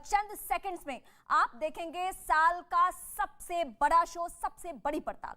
चंद seconds में आप देखेंगे साल का सबसे बड़ा शो, सबसे बड़ी पड़ताल।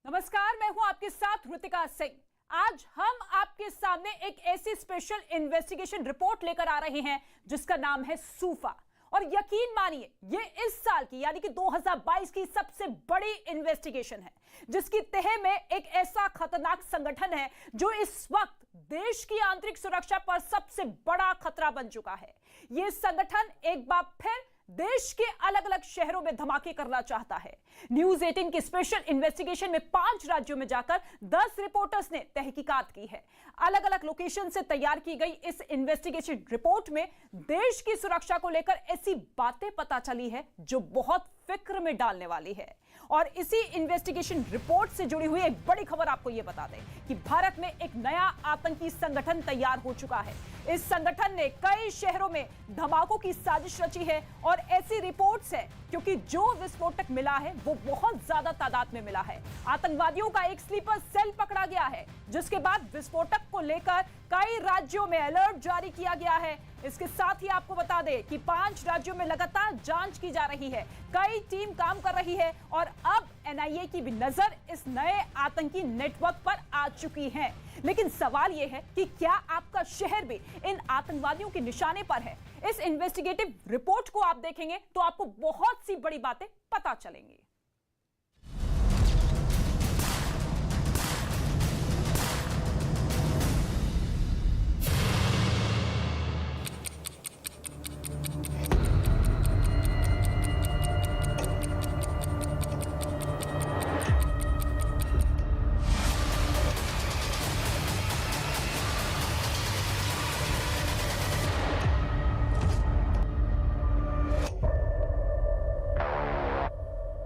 नमस्कार, मैं हूं आपके साथ ऋतिका सिंह। आज हम आपके सामने एक ऐसी स्पेशल इन्वेस्टिगेशन रिपोर्ट लेकर आ रहे हैं जिसका नाम है सूफा। और यकीन मानिए ये इस साल की यानी कि 2022 की सबसे बड़ी इन्वेस्टिगेशन है, जिसकी तह में एक ऐसा खतरनाक संगठन है जो इस वक्त देश की आंतरिक सुरक्षा पर सबसे बड़ा खतरा बन चुका है। ये संगठन एक बार फिर देश के अलग अलग शहरों में धमाके करना चाहता है। न्यूज 18 की स्पेशल इन्वेस्टिगेशन में 5 राज्यों में जाकर 10 रिपोर्टर्स ने तहकीकात की है। अलग अलग लोकेशन से तैयार की गई इस इन्वेस्टिगेशन रिपोर्ट में देश की सुरक्षा को लेकर ऐसी बातें पता चली है जो बहुत फिक्र में डालने वाली है। और इसी इन्वेस्टिगेशन रिपोर्ट से जुड़ी हुई एक बड़ी खबर आपको यह बता दें कि भारत में एक नया आतंकी संगठन तैयार हो चुका है। इस संगठन ने कई शहरों में धमाकों की साजिश रची है और ऐसी रिपोर्ट्स है क्योंकि जो विस्फोटक मिला है वो बहुत ज्यादा तादाद में मिला है। आतंकवादियों का एक स्लीपर सेल पकड़ा गया है, जिसके बाद विस्फोटक को लेकर कई राज्यों में अलर्ट जारी किया गया है। इसके साथ ही आपको बता दें कि 5 राज्यों में लगातार जांच की जा रही है, कई टीम काम कर रही है और अब एनआईए की भी नजर इस नए आतंकी नेटवर्क पर आ चुकी है। लेकिन सवाल यह है कि क्या आपका शहर भी इन आतंकवादियों के निशाने पर है? इस इन्वेस्टिगेटिव रिपोर्ट को आप देखेंगे तो आपको बहुत सी बड़ी बातें पता चलेंगी।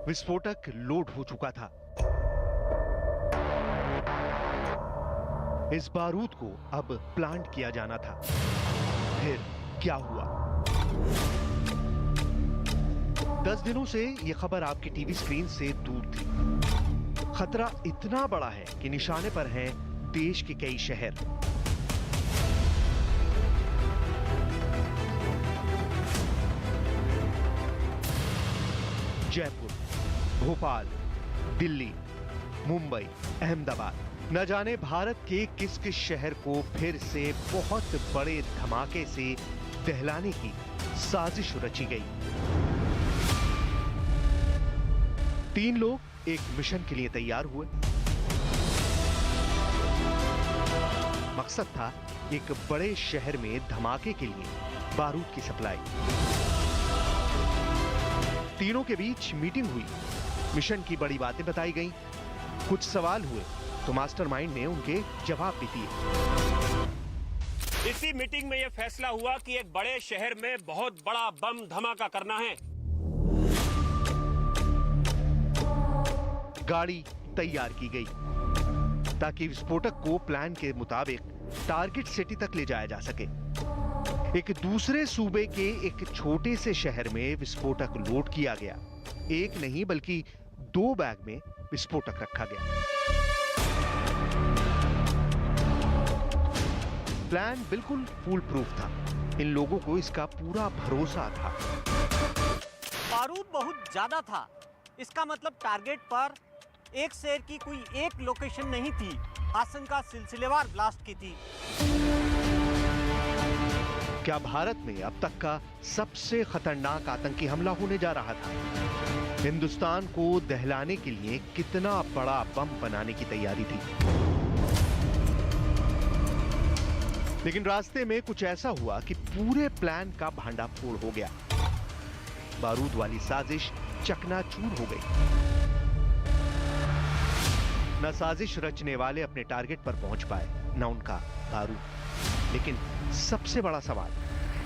विस्फोटक लोड हो चुका था। इस बारूद को अब प्लांट किया जाना था। फिर क्या हुआ? 10 दिनों से यह खबर आपकी टीवी स्क्रीन से दूर थी। खतरा इतना बड़ा है कि निशाने पर हैं देश के कई शहर। जयपुर, भोपाल, दिल्ली, मुंबई, अहमदाबाद, न जाने भारत के किस किस शहर को फिर से बहुत बड़े धमाके से दहलाने की साजिश रची गई। 3 लोग एक मिशन के लिए तैयार हुए। मकसद था एक बड़े शहर में धमाके के लिए बारूद की सप्लाई। तीनों के बीच मीटिंग हुई, मिशन की बड़ी बातें बताई गईं, कुछ सवाल हुए तो मास्टरमाइंड ने उनके जवाब भी दिए। इसी मीटिंग में यह फैसला हुआ कि एक बड़े शहर में बहुत बड़ा बम धमाका करना है। गाड़ी तैयार की गई ताकि विस्फोटक को प्लान के मुताबिक टारगेट सिटी तक ले जाया जा सके। एक दूसरे सूबे के एक छोटे से शहर में विस्फोटक लोड किया गया। एक नहीं बल्कि 2 बैग में विस्फोटक रखा गया। प्लान बिल्कुल फूल प्रूफ था। इन लोगों को इसका पूरा भरोसा था। बारूद बहुत ज्यादा था। इसका मतलब टारगेट पर एक शहर की कोई एक लोकेशन नहीं थी, आशंका सिलसिलेवार ब्लास्ट की थी। क्या भारत में अब तक का सबसे खतरनाक आतंकी हमला होने जा रहा था? हिंदुस्तान को दहलाने के लिए कितना बड़ा बम बनाने की तैयारी थी? लेकिन रास्ते में कुछ ऐसा हुआ कि पूरे प्लान का भांडाफोड़ हो गया। बारूद वाली साजिश चकनाचूर हो गई। न साजिश रचने वाले अपने टारगेट पर पहुंच पाए, न उनका बारूद। लेकिन सबसे बड़ा सवाल,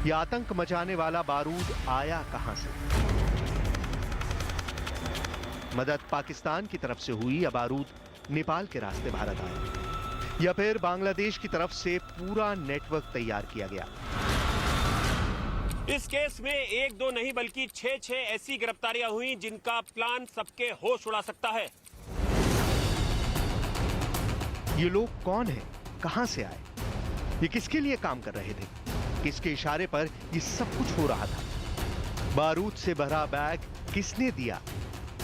यह आतंक मचाने वाला बारूद आया कहां से? मदद पाकिस्तान की तरफ से हुई या बारूद नेपाल के रास्ते भारत आया? या फिर बांग्लादेश की तरफ से पूरा नेटवर्क तैयार किया गया? इस केस में 1-2 नहीं बल्कि 6 ऐसी गिरफ्तारियां हुई जिनका प्लान सबके होश उड़ा सकता है। ये लोग कौन हैं? कहां से आए? ये किसके लिए काम कर रहे थे? किसके इशारे पर ये सब कुछ हो रहा था? बारूद से भरा बैग किसने दिया?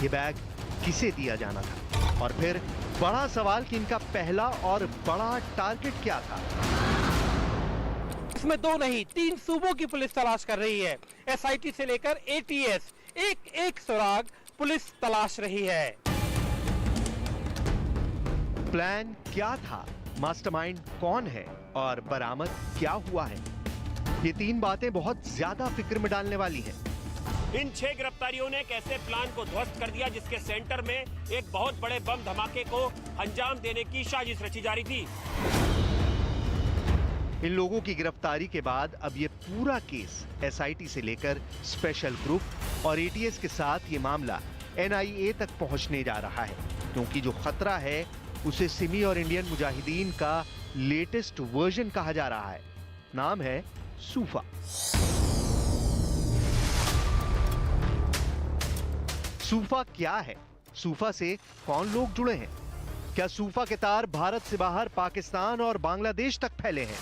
ये बैग किसे दिया जाना था? और फिर बड़ा सवाल कि इनका पहला और बड़ा टारगेट क्या था? इसमें 2 नहीं 3 सूबों की पुलिस तलाश कर रही है। एसआईटी से लेकर एटीएस, एक सुराग पुलिस तलाश रही है। प्लान क्या था? मास्टरमाइंड कौन है? और बरामद क्या हुआ है? ये 3 बातें बहुत ज्यादा फिक्र में डालने वाली हैं। इन 6 गिरफ्तारियों ने एक ऐसे प्लान को ध्वस्त कर दिया जिसके सेंटर में एक बहुत बड़े बम धमाके को अंजाम देने की साजिश रची जा रही थी। इन लोगों की गिरफ्तारी के बाद अब ये पूरा केस एसआईटी से लेकर स्पेशल ग्रुप और एटीएस के साथ ये मामला एनआईए तक पहुंचने जा रहा है, क्योंकि जो खतरा है उसे सिमी और इंडियन मुजाहिदीन का लेटेस्ट वर्जन कहा जा रहा है। नाम है सूफा। सूफा क्या है? सूफा से कौन लोग जुड़े हैं? क्या सूफा के तार भारत से बाहर पाकिस्तान और बांग्लादेश तक फैले हैं?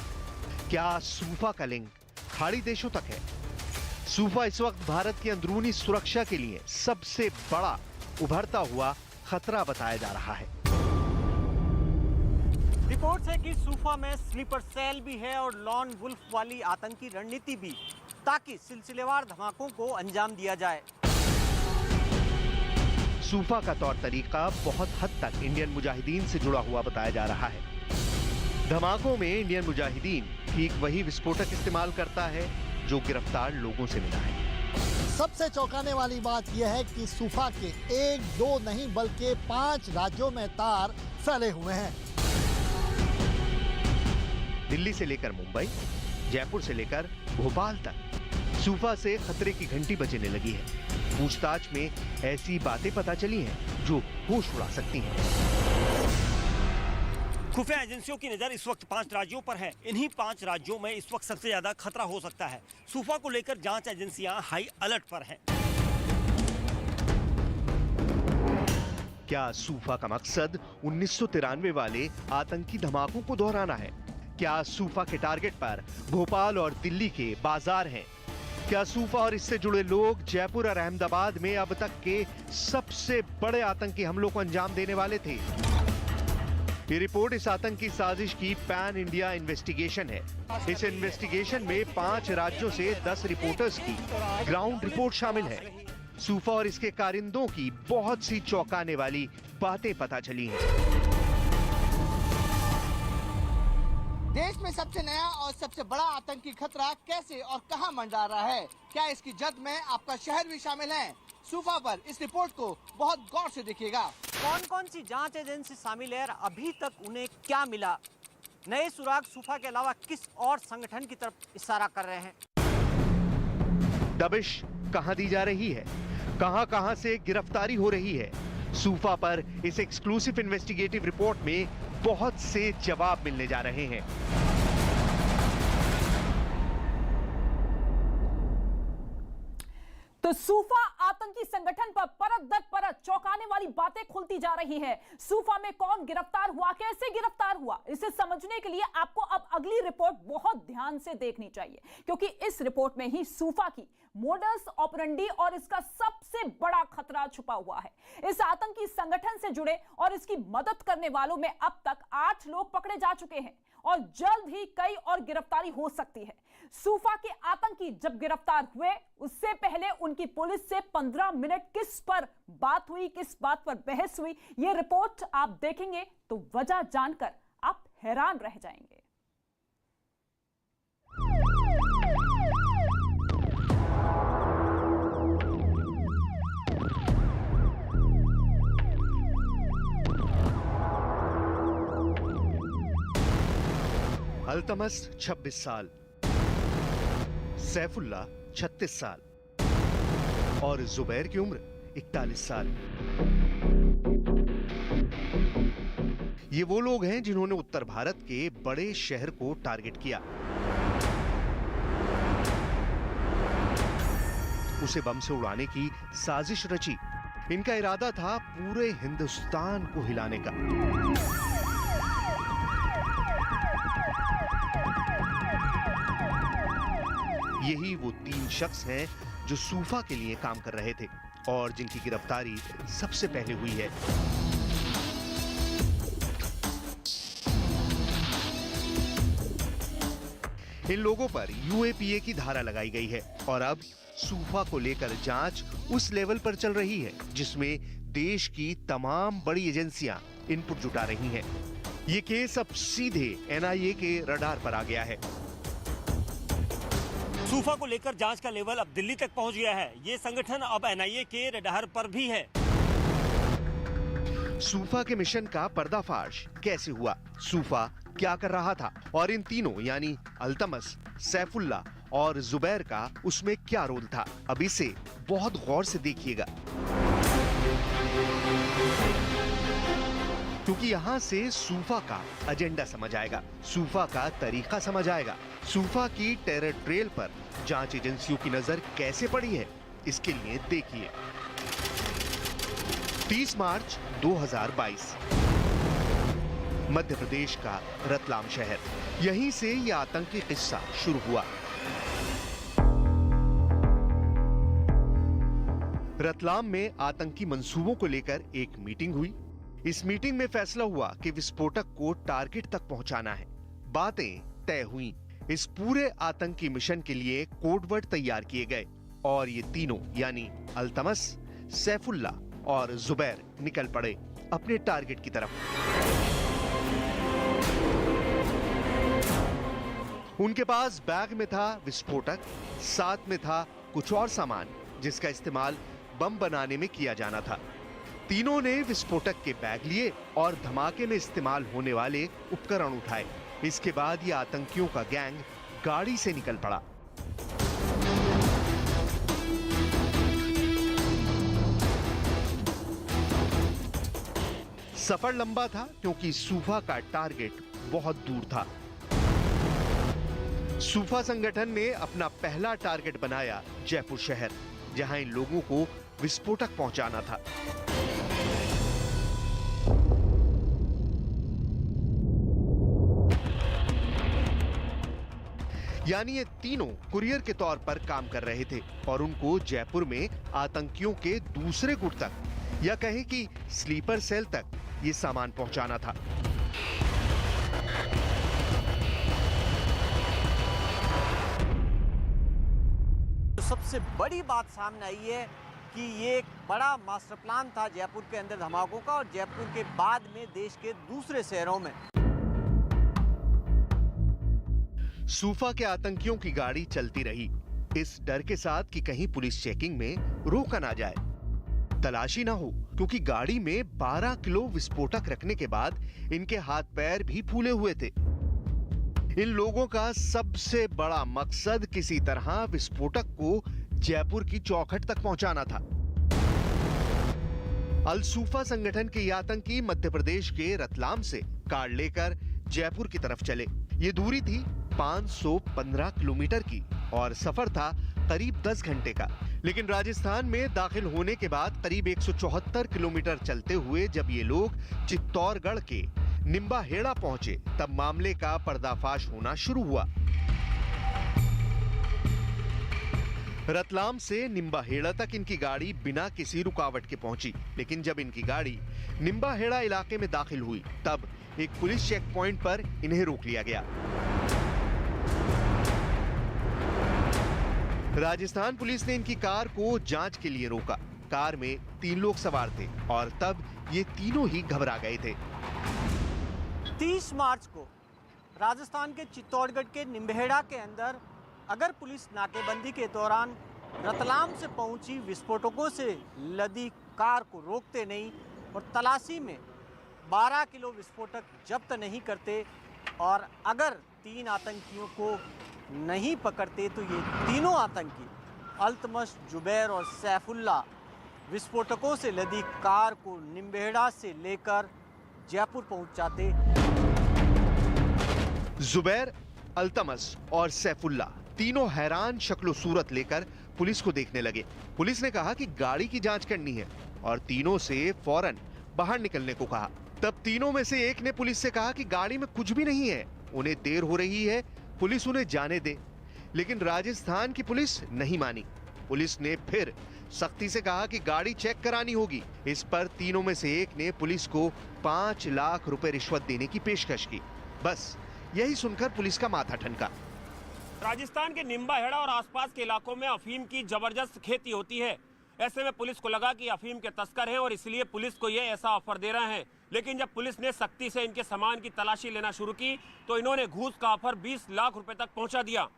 क्या सूफा का लिंक खाड़ी देशों तक है? सूफा इस वक्त भारत की अंदरूनी सुरक्षा के लिए सबसे बड़ा उभरता हुआ खतरा बताया जा रहा है। रिपोर्ट्स है कि सूफा में स्लीपर सेल भी है और लॉन वुल्फ वाली आतंकी रणनीति भी, ताकि सिलसिलेवार धमाकों को अंजाम दिया जाए। सूफा का तौर तरीका बहुत हद तक इंडियन मुजाहिदीन से जुड़ा हुआ बताया जा रहा है। धमाकों में इंडियन मुजाहिदीन ठीक वही विस्फोटक इस्तेमाल करता है जो गिरफ्तार लोगों से मिला है। सबसे चौंकाने वाली बात यह है कि सूफा के 1-2 नहीं बल्कि 5 राज्यों में तार फैले हुए हैं। दिल्ली से लेकर मुंबई, जयपुर से लेकर भोपाल तक सूफा से खतरे की घंटी बजने लगी है। पूछताछ में ऐसी बातें पता चली हैं जो होश उड़ा सकती हैं। खुफिया एजेंसियों की नजर इस वक्त 5 राज्यों पर है। इन्हीं 5 राज्यों में इस वक्त सबसे ज्यादा खतरा हो सकता है। सूफा को लेकर जांच एजेंसियां हाई अलर्ट पर हैं। क्या सूफा का मकसद 1993 वाले आतंकी धमाकों को दोहराना है? क्या सूफा के टारगेट पर भोपाल और दिल्ली के बाजार हैं? क्या सूफा और इससे जुड़े लोग जयपुर और अहमदाबाद में अब तक के सबसे बड़े आतंकी हमलों को अंजाम देने वाले थे? ये रिपोर्ट इस आतंकी साजिश की पैन इंडिया इन्वेस्टिगेशन है। इस इन्वेस्टिगेशन में 5 राज्यों से 10 रिपोर्टर्स की ग्राउंड रिपोर्ट शामिल है। सूफा और इसके कारिंदों की बहुत सी चौंकाने वाली बातें पता चली हैं। देश में सबसे नया और सबसे बड़ा आतंकी खतरा कैसे और कहां मंडरा रहा है? क्या इसकी जद में आपका शहर भी शामिल है? सूफा पर इस रिपोर्ट को बहुत गौर से देखिएगा। कौन कौन सी जांच एजेंसी शामिल है और अभी तक उन्हें क्या मिला? नए सुराग सूफा के अलावा किस और संगठन की तरफ इशारा कर रहे हैं? दबिश कहां दी जा रही है? कहां से गिरफ्तारी हो रही है? सूफा पर इस एक्सक्लूसिव इन्वेस्टिगेटिव रिपोर्ट में बहुत से जवाब मिलने जा रहे हैं। तो सूफा आतंकी संगठन पर परत दर परत चौंकाने वाली बातें खुलती जा रही हैं। सूफा में कौन गिरफ्तार हुआ, कैसे गिरफ्तार हुआ, इसे समझने के लिए आपको अब अगली रिपोर्ट बहुत ध्यान से देखनी चाहिए, क्योंकि इस रिपोर्ट में ही सूफा की मोडस ऑपरेंडी और इसका सबसे बड़ा खतरा छुपा हुआ है। इस आतंकी संगठन से जुड़े और इसकी मदद करने वालों में अब तक 8 लोग पकड़े जा चुके हैं और जल्द ही कई और गिरफ्तारी हो सकती है। सूफा के आतंकी जब गिरफ्तार हुए उससे पहले उनकी पुलिस से 15 मिनट किस पर बात हुई, किस बात पर बहस हुई, यह रिपोर्ट आप देखेंगे तो वजह जानकर आप हैरान रह जाएंगे। अल्तमस 26 साल, सैफुल्लाह 36 साल और जुबैर की उम्र 41 साल। ये वो लोग हैं जिन्होंने उत्तर भारत के बड़े शहर को टारगेट किया, उसे बम से उड़ाने की साजिश रची। इनका इरादा था पूरे हिंदुस्तान को हिलाने का। यही वो 3 शख्स हैं जो सूफा के लिए काम कर रहे थे और जिनकी गिरफ्तारी सबसे पहले हुई है। इन लोगों पर यूएपीए की धारा लगाई गई है और अब सूफा को लेकर जांच उस लेवल पर चल रही है जिसमें देश की तमाम बड़ी एजेंसियां इनपुट जुटा रही हैं। ये केस अब सीधे एनआईए के रडार पर आ गया है। सूफा को लेकर जांच का लेवल अब दिल्ली तक पहुंच गया है। ये संगठन अब एनआईए के रडार पर भी है। सूफा के मिशन का पर्दाफाश कैसे हुआ, सूफा क्या कर रहा था और इन तीनों यानी अल्तमस, सैफुल्ला और जुबैर का उसमें क्या रोल था, अब इसे बहुत गौर से देखिएगा क्योंकि यहां से सूफा का एजेंडा समझ आएगा, सूफा का तरीका समझ आएगा, सूफा की टेरर ट्रेल पर जांच एजेंसियों की नजर कैसे पड़ी है। इसके लिए देखिए 30 मार्च 2022 मध्य प्रदेश का रतलाम शहर, यहीं से यह आतंकी किस्सा शुरू हुआ। रतलाम में आतंकी मंसूबों को लेकर एक मीटिंग हुई। इस मीटिंग में फैसला हुआ कि विस्फोटक को टारगेट तक पहुंचाना है। बातें तय हुई। इस पूरे आतंकी मिशन के लिए कोडवर्ड तैयार किए गए और ये तीनों यानी अल्तमस, सैफुल्ला और जुबैर निकल पड़े अपने टारगेट की तरफ। उनके पास बैग में था विस्फोटक, साथ में था कुछ और सामान जिसका इस्तेमाल बम बनाने में किया जाना था। तीनों ने विस्फोटक के बैग लिए और धमाके में इस्तेमाल होने वाले उपकरण उठाए। इसके बाद ये आतंकियों का गैंग गाड़ी से निकल पड़ा। सफर लंबा था क्योंकि सूफा का टारगेट बहुत दूर था। सूफा संगठन ने अपना पहला टारगेट बनाया जयपुर शहर, जहां इन लोगों को विस्फोटक पहुंचाना था। यानी ये तीनों कुरियर के तौर पर काम कर रहे थे और उनको जयपुर में आतंकियों के दूसरे गुट तक या कहें कि स्लीपर सेल तक ये सामान पहुंचाना था। सबसे बड़ी बात सामने आई है कि ये एक बड़ा मास्टर प्लान था जयपुर के अंदर धमाकों का और जयपुर के बाद में देश के दूसरे शहरों में। सूफा के आतंकियों की गाड़ी चलती रही, इस डर के साथ कि कहीं पुलिस चेकिंग में रोका ना जाए, तलाशी ना हो, क्योंकि गाड़ी में 12 किलो विस्फोटक रखने के बाद इनके हाथ पैर भी फूले हुए थे। इन लोगों का सबसे बड़ा मकसद किसी तरह विस्फोटक को जयपुर की चौखट तक पहुंचाना था। अल सूफा संगठन के आतंकी मध्य प्रदेश के रतलाम से कार लेकर जयपुर की तरफ चले। ये दूरी थी 515 किलोमीटर की और सफर था करीब 10 घंटे का। लेकिन राजस्थान में दाखिल होने के बाद करीब 174 किलोमीटर चलते हुए जब ये लोग चित्तौड़गढ़ के निम्बाहेड़ा पहुंचे तब मामले का पर्दाफाश होना शुरू हुआ। रतलाम से निम्बाहेड़ा तक इनकी गाड़ी बिना किसी रुकावट के पहुंची, लेकिन जब इनकी गाड़ी निम्बाहेड़ा इलाके में दाखिल हुई तब एक पुलिस चेक पॉइंट पर इन्हें रोक लिया गया। राजस्थान पुलिस ने इनकी कार को जांच के लिए रोका। कार में 3 लोग सवार थे और तब ये तीनों ही घबरा गए थे। 30 मार्च को राजस्थान के चित्तौड़गढ़ के निम्बहेड़ा के अंदर अगर पुलिस नाकेबंदी के दौरान रतलाम से पहुंची विस्फोटकों से लदी कार को रोकते नहीं और तलाशी में 12 किलो विस्फोटक जब्त नहीं करते और अगर 3 आतंकियों को नहीं पकड़ते तो ये तीनों आतंकी अल्तमश, जुबैर और सैफुल्ला विस्फोटकों से लदी कार को निम्बहेड़ा से लेकर जयपुर पहुंच जाते। जुबैर, अल्तमस और सैफुल्ला तीनों हैरान शक्लो सूरत लेकर पुलिस को देखने लगे। पुलिस ने कहा कि गाड़ी की जांच करनी है और तीनों से फौरन बाहर निकलने को कहा। तब तीनों में से एक ने पुलिस से कहा कि गाड़ी में कुछ भी नहीं है, उन्हें देर हो रही है, पुलिस उन्हें जाने दे। लेकिन राजस्थान की पुलिस नहीं मानी। पुलिस ने फिर सख्ती से कहा कि गाड़ी चेक करानी होगी। इस पर तीनों में से एक ने पुलिस को 5 लाख रुपए रिश्वत देने की पेशकश की। बस यही सुनकर पुलिस का माथा ठनका। राजस्थान के निम्बाहेड़ा और आसपास के इलाकों में अफीम की जबरदस्त खेती होती है। ऐसे में पुलिस को लगा कि अफीम के तस्कर हैं और इसलिए पुलिस को ये ऐसा ऑफर दे रहे हैं। लेकिन जब पुलिस ने सख्ती से इनके सामान की तलाशी लेना शुरू की तो इन्होंने घूस का ऑफर 20 लाख रुपए तक पहुंचा दिया।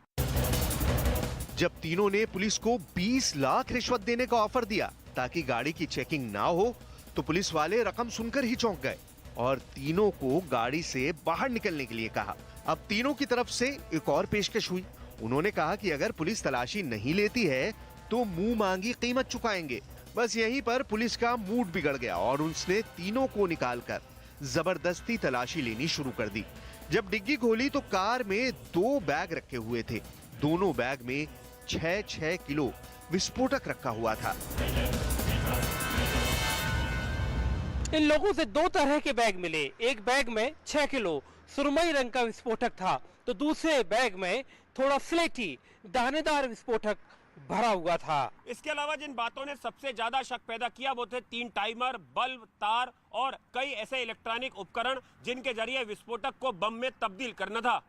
जब तीनों ने पुलिस को 20 लाख रिश्वत देने का ऑफर दिया ताकि गाड़ी की चेकिंग ना हो, तो पुलिस वाले रकम सुनकर ही चौंक गए और तीनों को गाड़ी से बाहर निकलने के लिए कहा। अब तीनों की तरफ से एक और पेशकश हुई। उन्होंने कहा कि अगर पुलिस तलाशी नहीं लेती है तो मुंह मांगी कीमत चुकाएंगे। बस यहीं पर पुलिस का मूड बिगड़ गया और उसने तीनों को निकालकर जबरदस्ती तलाशी लेनी शुरू कर दी। जब डिग्गी खोली तो कार में 2 बैग रखे हुए थे। दोनों बैग में 6-6 किलो विस्फोटक रखा हुआ था। इन लोगों से 2 तरह के बैग मिले। एक बैग में 6 किलो सुरमई रंग का विस्फोटक था, तो दूसरे बैग में थोड़ा स्लेटी दानेदार विस्फोटक भरा हुआ था। इसके अलावा जिन बातों ने सबसे ज्यादा शक पैदा किया वो थे 3 टाइमर, बल्ब, तार और कई ऐसे इलेक्ट्रॉनिक उपकरण जिनके जरिए विस्फोटक को बम में तब्दील करना था।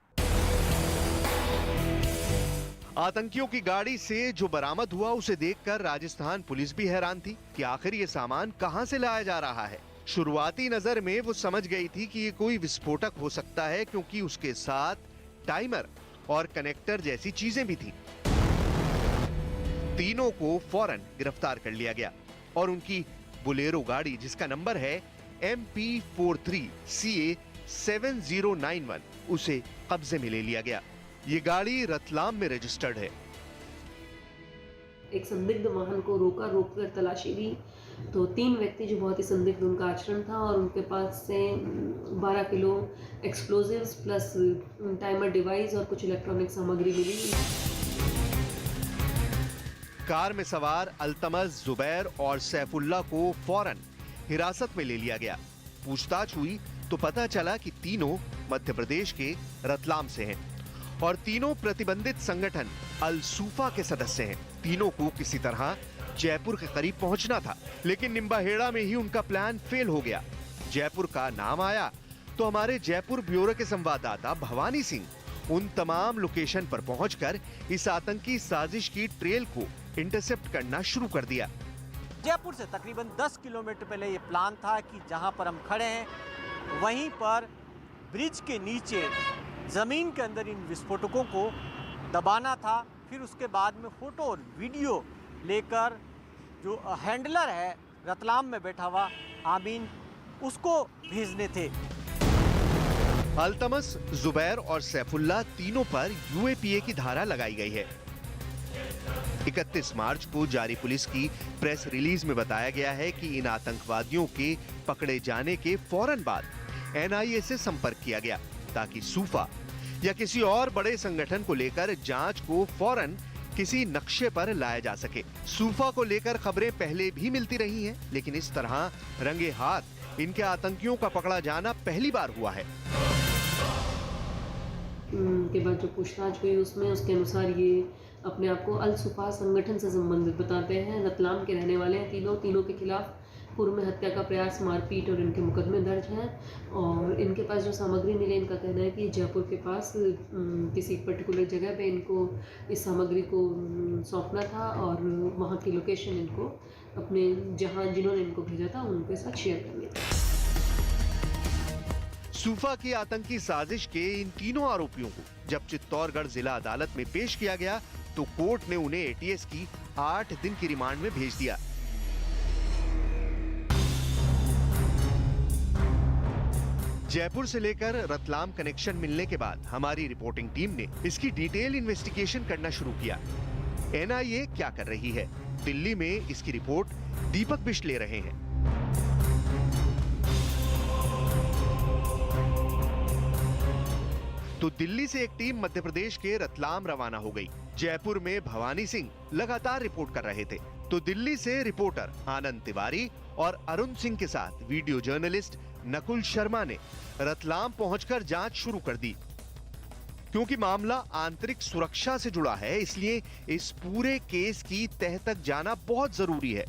आतंकियों की गाड़ी से जो बरामद हुआ उसे देखकर राजस्थान पुलिस भी हैरान थी कि आखिर ये सामान कहां से लाया जा रहा है। शुरुआती नजर में वो समझ गई थी कि ये कोई विस्फोटक हो सकता है, क्योंकि उसके साथ टाइमर और कनेक्टर जैसी चीजें भी थी। तीनों को फौरन गिरफ्तार कर लिया गया और उनकी बुलेरो गाड़ी, जिसका नंबर है MP43CA 7091, उसे कब्जे में ले लिया गया। ये गाड़ी रतलाम में रजिस्टर्ड है। एक संदिग्ध वाहन को रोककर तलाशी ली तो 3 व्यक्ति जो बहुत ही संदिग्ध उनका आचरण था और उनके पास से 12 kilo explosives plus timer device और कुछ इलेक्ट्रॉनिक सामग्री मिली। कार में सवार अल्तमस, जुबैर और सैफुल्लाह को फौरन हिरासत में ले लिया गया। पूछताछ हुई तो पता चला कि तीनों मध्य प्रदेश के रतलाम से हैं और तीनों प्रतिबंधित संगठन अल सूफा के सदस्य हैं। तीनों को किसी तरह जयपुर के करीब पहुंचना था, लेकिन निम्बाहेड़ा में ही उनका प्लान फेल हो गया। जयपुर का नाम आया तो हमारे जयपुर ब्यूरो के संवाददाता भवानी सिंह उन तमाम लोकेशन पर पहुंचकर इस आतंकी साजिश की ट्रेल को इंटरसेप्ट करना शुरू कर दिया। जयपुर से तकरीबन 10 किलोमीटर पहले ये प्लान था कि जहां पर हम खड़े हैं वहीं पर ब्रिज के नीचे जमीन के अंदर इन विस्फोटकों को दबाना था। फिर उसके बाद में फोटो और वीडियो लेकर जो हैंडलर है रतलाम में बैठा हुआ आमीन, उसको भेजने थे। अल्तमस, जुबैर और सैफुल्लाह तीनों पर UAPA की धारा लगाई गई है। 31 मार्च को जारी पुलिस की प्रेस रिलीज में बताया गया है कि इन आतंकवादियों के पकड़े जाने के फौरन बाद NIA से संपर्क किया गया ताकि सूफा या किसी और बड़े संगठन को लेकर जांच को फौरन किसी नक्शे पर लाया जा सके। सूफा को लेकर खबरें पहले भी मिलती रही हैं, लेकिन इस तरह रंगे हाथ इनके आतंकियों का पकड़ा जाना पहली बार हुआ है। के बाद जो पूछताछ हुई उसमें उसके अनुसार ये अपने आप को अल सूफा संगठन से संबंधित बताते हैं। रतलाम के रहने वाले हैं तीनों के खिलाफ पूर्व में हत्या का प्रयास, मारपीट और इनके मुकदमे दर्ज हैं। और इनके पास जो सामग्री मिली, इनका कहना है कि जयपुर के पास किसी पर्टिकुलर जगह पे इनको इस सामग्री को सौंपना था और वहाँ की लोकेशन इनको अपने जिन्होंने इनको भेजा था उनके साथ शेयर करनी थी। सूफा की आतंकी साजिश के इन तीनों आरोपियों को जब चित्तौड़गढ़ जिला अदालत में पेश किया गया तो कोर्ट ने उन्हें ATS की 8 दिन की रिमांड में भेज दिया। जयपुर से लेकर रतलाम कनेक्शन मिलने के बाद हमारी रिपोर्टिंग टीम ने इसकी डिटेल इन्वेस्टिगेशन करना शुरू किया। NIA क्या कर रही है, दिल्ली में इसकी रिपोर्ट दीपक बिष्ट ले रहे हैं। तो दिल्ली से एक टीम मध्य प्रदेश के रतलाम रवाना हो गई। जयपुर में भवानी सिंह लगातार रिपोर्ट कर रहे थे, तो दिल्ली से रिपोर्टर आनंद तिवारी और अरुण सिंह के साथ वीडियो जर्नलिस्ट नकुल शर्मा ने रतलाम पहुंचकर जांच शुरू कर दी। क्योंकि मामला आंतरिक सुरक्षा से जुड़ा है, इसलिए इस पूरे केस की तह तक जाना बहुत जरूरी है।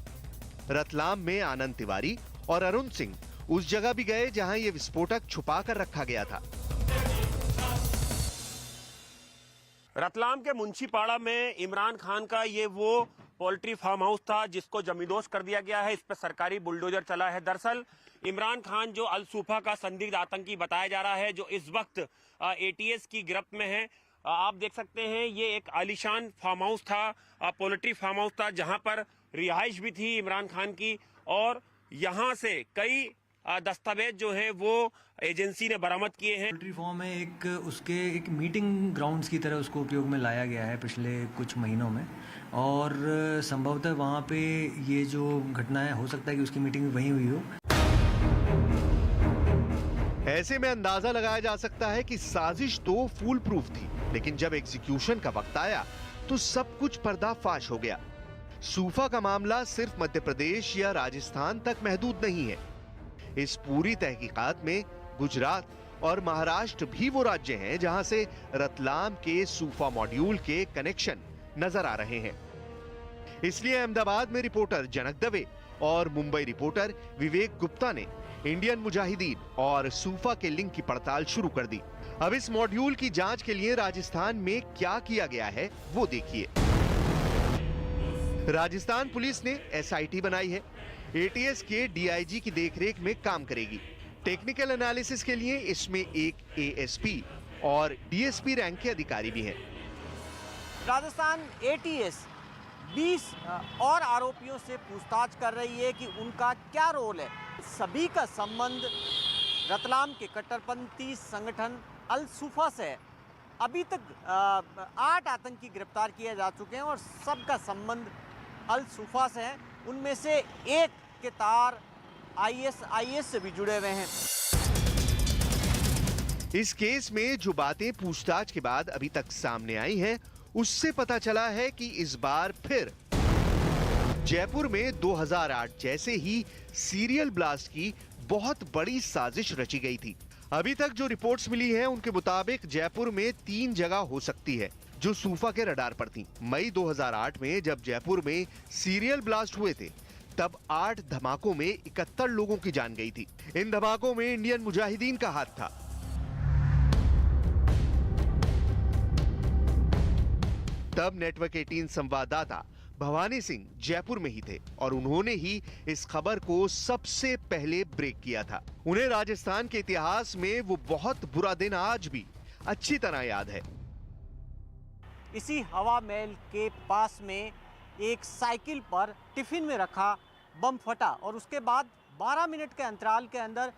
रतलाम में आनंद तिवारी और अरुण सिंह उस जगह भी गए जहां यह विस्फोटक छुपा कर रखा गया था। रतलाम के मुंशीपाड़ा में इमरान खान का ये वो पोल्ट्री फार्म हाउस था जिसको जमींदोज कर दिया गया है। इस पर सरकारी बुलडोजर चला है। दरअसल इमरान खान जो अल सूफा का संदिग्ध आतंकी बताया जा रहा है, जो इस वक्त एटीएस की गिरफ्त में है। आप देख सकते हैं ये एक आलीशान फार्म हाउस था, पोल्ट्री फार्म हाउस था, जहां पर रिहाइश भी थी इमरान खान की, और यहां से कई दस्तावेज जो है वो एजेंसी ने बरामद किए हैं। पोल्ट्री फार्म में एक मीटिंग ग्राउंड्स की तरह उसको उपयोग में लाया गया है पिछले कुछ महीनों में, और संभवतः वहाँ पे ये जो घटना है, हो सकता है कि उसकी मीटिंग वहीं हुई हो। ऐसे में अंदाजा लगाया जा सकता है कि साजिश तो फूल प्रूफ थी, लेकिन जब एग्जीक्यूशन का वक्त आया तो सब कुछ पर्दाफाश हो गया। सूफा का मामला सिर्फ मध्य प्रदेश या राजस्थान तक महदूद नहीं है। इस पूरी तहकीकात में गुजरात और महाराष्ट्र भी वो राज्य हैं जहां से रतलाम के सूफा मॉड्यूल के कनेक्शन नजर आ रहे हैं। इसलिए अहमदाबाद में रिपोर्टर जनक दवे और मुंबई रिपोर्टर विवेक गुप्ता ने इंडियन मुजाहिदीन और सूफा के लिंक की पड़ताल शुरू कर दी। अब इस मॉड्यूल की जांच के लिए राजस्थान में क्या किया गया है वो देखिए। राजस्थान पुलिस ने एसआईटी बनाई है। एटीएस के डीआईजी की देखरेख में काम करेगी। टेक्निकल एनालिसिस के लिए इसमें एक एएसपी और डीएसपी रैंक के अधिकारी भी हैं। राजस्थान एटीएस 20 और आरोपियों से पूछताछ कर रही है कि उनका क्या रोल है। सभी का संबंध रतलाम के कट्टरपंथी संगठन अल सूफा से है। अभी तक 8 आतंकी गिरफ्तार किए जा चुके हैं और सबका संबंध अल सूफा से है। उनमें से एक के तार आईएस से भी जुड़े हुए हैं। इस केस में जो बातें पूछताछ के बाद अभी तक सामने आई हैं, उससे पता चला है कि इस बार फिर जयपुर में 2008 जैसे ही सीरियल ब्लास्ट की बहुत बड़ी साजिश रची गई थी। अभी तक जो रिपोर्ट्स मिली हैं उनके मुताबिक जयपुर में 3 जगह हो सकती है जो सूफा के रडार पर थी। मई 2008 में जब जयपुर में सीरियल ब्लास्ट हुए थे तब 8 धमाकों में 71 लोगों की जान गई थी। इन धमाकों में इंडियन मुजाहिदीन का हाथ था। तब नेटवर्क 18 संवाददाता भवानी सिंह जयपुर में ही थे और उन्होंने ही इस खबर को सबसे पहले ब्रेक किया था। उन्हें राजस्थान के इतिहास में वो बहुत बुरा दिन आज भी अच्छी तरह याद है। इसी हवा महल के पास में एक साइकिल पर टिफिन में रखा बम फटा और उसके बाद 12 मिनट के अंतराल के अंदर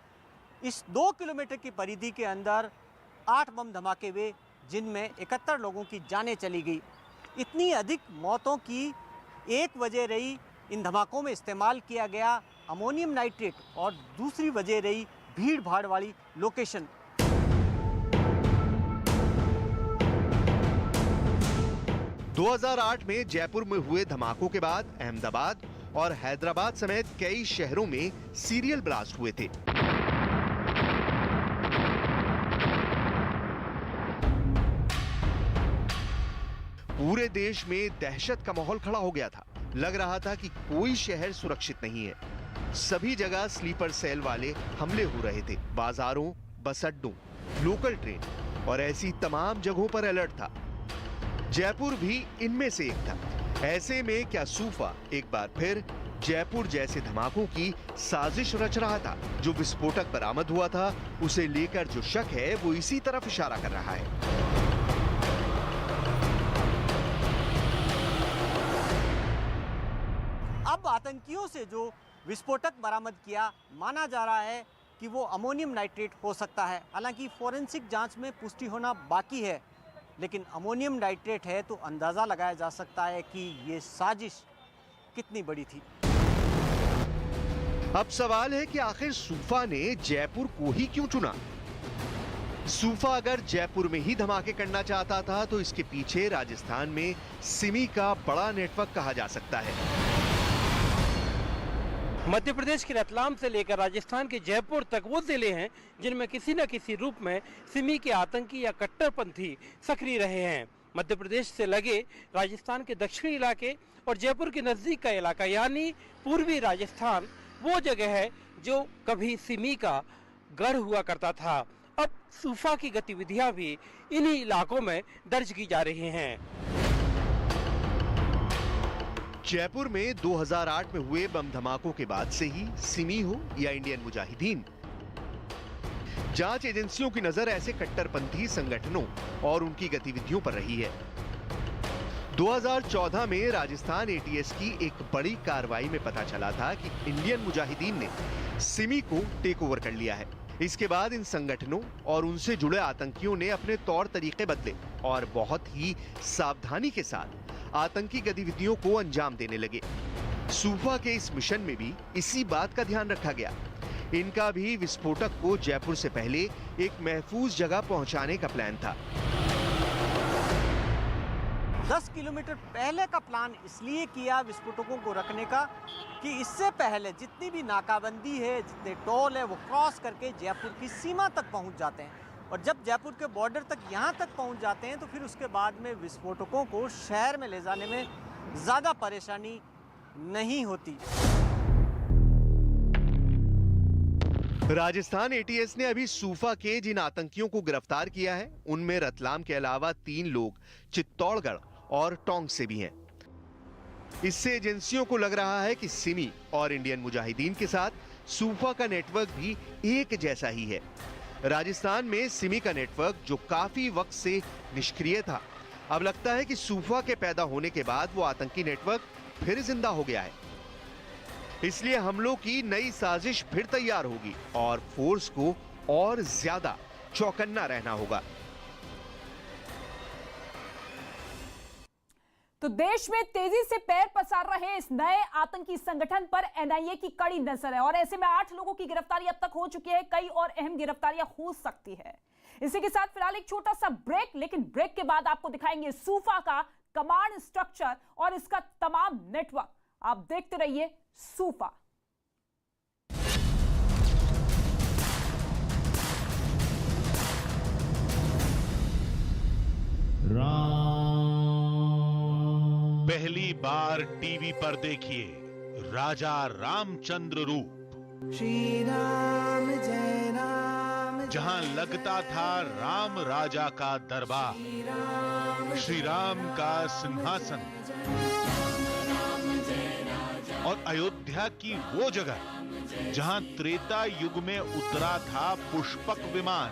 इस 2 किलोमीटर की परिधि के अंदर 8 बम धमाके हुए, जिनमें 71 लोगों की जानें चली गई। इतनी अधिक मौतों की एक वजह रही इन धमाकों में इस्तेमाल किया गया अमोनियम नाइट्रेट और दूसरी वजह रही भीड़ भाड़ वाली लोकेशन। – 2008 में जयपुर में हुए धमाकों के बाद अहमदाबाद और हैदराबाद समेत कई शहरों में सीरियल ब्लास्ट हुए थे। पूरे देश में दहशत का माहौल खड़ा हो गया था। लग रहा था कि कोई शहर सुरक्षित नहीं है। सभी जगह स्लीपर सेल वाले हमले हो रहे थे। बाजारों, बस अड्डों, लोकल ट्रेन और ऐसी तमाम जगहों पर अलर्ट था। जयपुर भी इनमें से एक था। ऐसे में क्या सूफा एक बार फिर जयपुर जैसे धमाकों की साजिश रच रहा था? जो विस्फोटक बरामद हुआ था उसे लेकर जो शक है वो इसी तरफ इशारा कर रहा है। अब आतंकियों से जो विस्फोटक बरामद किया, माना जा रहा है कि वो अमोनियम नाइट्रेट हो सकता है। हालांकि फोरेंसिक जांच में पुष्टि होना बाकी है, लेकिन अमोनियम नाइट्रेट है तो अंदाजा लगाया जा सकता है कि ये साजिश कितनी बड़ी थी। अब सवाल है कि आखिर सूफा ने जयपुर को ही क्यों चुना? सूफा अगर जयपुर में ही धमाके करना चाहता था तो इसके पीछे राजस्थान में सिमी का बड़ा नेटवर्क कहा जा सकता है। मध्य प्रदेश के रतलाम से लेकर राजस्थान के जयपुर तक वो जिले हैं जिनमें किसी न किसी रूप में सिमी के आतंकी या कट्टरपंथी सक्रिय रहे हैं। मध्य प्रदेश से लगे राजस्थान के दक्षिणी इलाके और जयपुर के नजदीक का इलाका यानी पूर्वी राजस्थान वो जगह है जो कभी सिमी का गढ़ हुआ करता था। अब सूफा की गतिविधियां भी इन्हीं इलाकों में दर्ज की जा रही हैं। जयपुर में 2008 में हुए बम धमाकों के बाद से ही सिमी हो या इंडियन मुजाहिदीन, जांच एजेंसियों की नजर ऐसे कट्टरपंथी संगठनों और उनकी गतिविधियों पर रही है। 2014 में राजस्थान एटीएस की एक बड़ी कार्रवाई में पता चला था कि इंडियन मुजाहिदीन ने सिमी को टेक ओवर कर लिया है। इसके बाद इन संगठनों और उनसे जुड़े आतंकियों ने अपने तौर तरीके बदले और बहुत ही सावधानी के साथ आतंकी गतिविधियों को अंजाम देने लगे। सूफा के इस मिशन में भी इसी बात का ध्यान रखा गया। इनका भी विस्फोटक को जयपुर से पहले एक महफूज जगह पहुंचाने का प्लान था। 10 किलोमीटर पहले का प्लान इसलिए किया विस्फोटकों को रखने का कि इससे पहले जितनी भी नाकाबंदी है, जितने टोल है, वो क्रॉस करके जयपुर की सीमा तक पहुंच जाते हैं और जब जयपुर के बॉर्डर तक यहाँ तक पहुंच जाते हैं तो फिर उसके बाद में विस्फोटकों को शहर में ले जाने में ज़्यादा परेशानी नहीं होती। राजस्थान एटीएस ने अभी सूफा के जिन आतंकियों को गिरफ्तार किया है उनमें रतलाम के अलावा 3 लोग चित्तौड़गढ़ और टोंक से भी हैं। इससे एजेंसियों को लग रहा है कि सिमी और इंडियन मुजाहिदीन के साथ सूफा का नेटवर्क भी एक जैसा ही है। राजस्थान में सिमी का नेटवर्क जो काफी वक्त से निष्क्रिय था, अब लगता है कि सूफा के पैदा होने के बाद वो आतंकी नेटवर्क फिर जिंदा हो गया है। इसलिए हमलों की नई साजिश फिर तैयार होगी और फोर्स को और ज्यादा चौकन्ना रहना होगा। तो देश में तेजी से पैर पसार रहे इस नए आतंकी संगठन पर एनआईए की कड़ी नजर है और ऐसे में 8 लोगों की गिरफ्तारी अब तक हो चुकी है। कई और अहम गिरफ्तारियां हो सकती है। इसी के साथ फिलहाल एक छोटा सा ब्रेक, लेकिन ब्रेक के बाद आपको दिखाएंगे सूफा का कमांड स्ट्रक्चर और इसका तमाम नेटवर्क। आप देखते रहिए सूफा। पहली बार टीवी पर देखिए राजा रामचंद्र रूप, श्री राम जय राम, जहां लगता था राम राजा का दरबार, श्री राम का सिंहासन और अयोध्या की वो जगह जहां त्रेता युग में उतरा था पुष्पक विमान।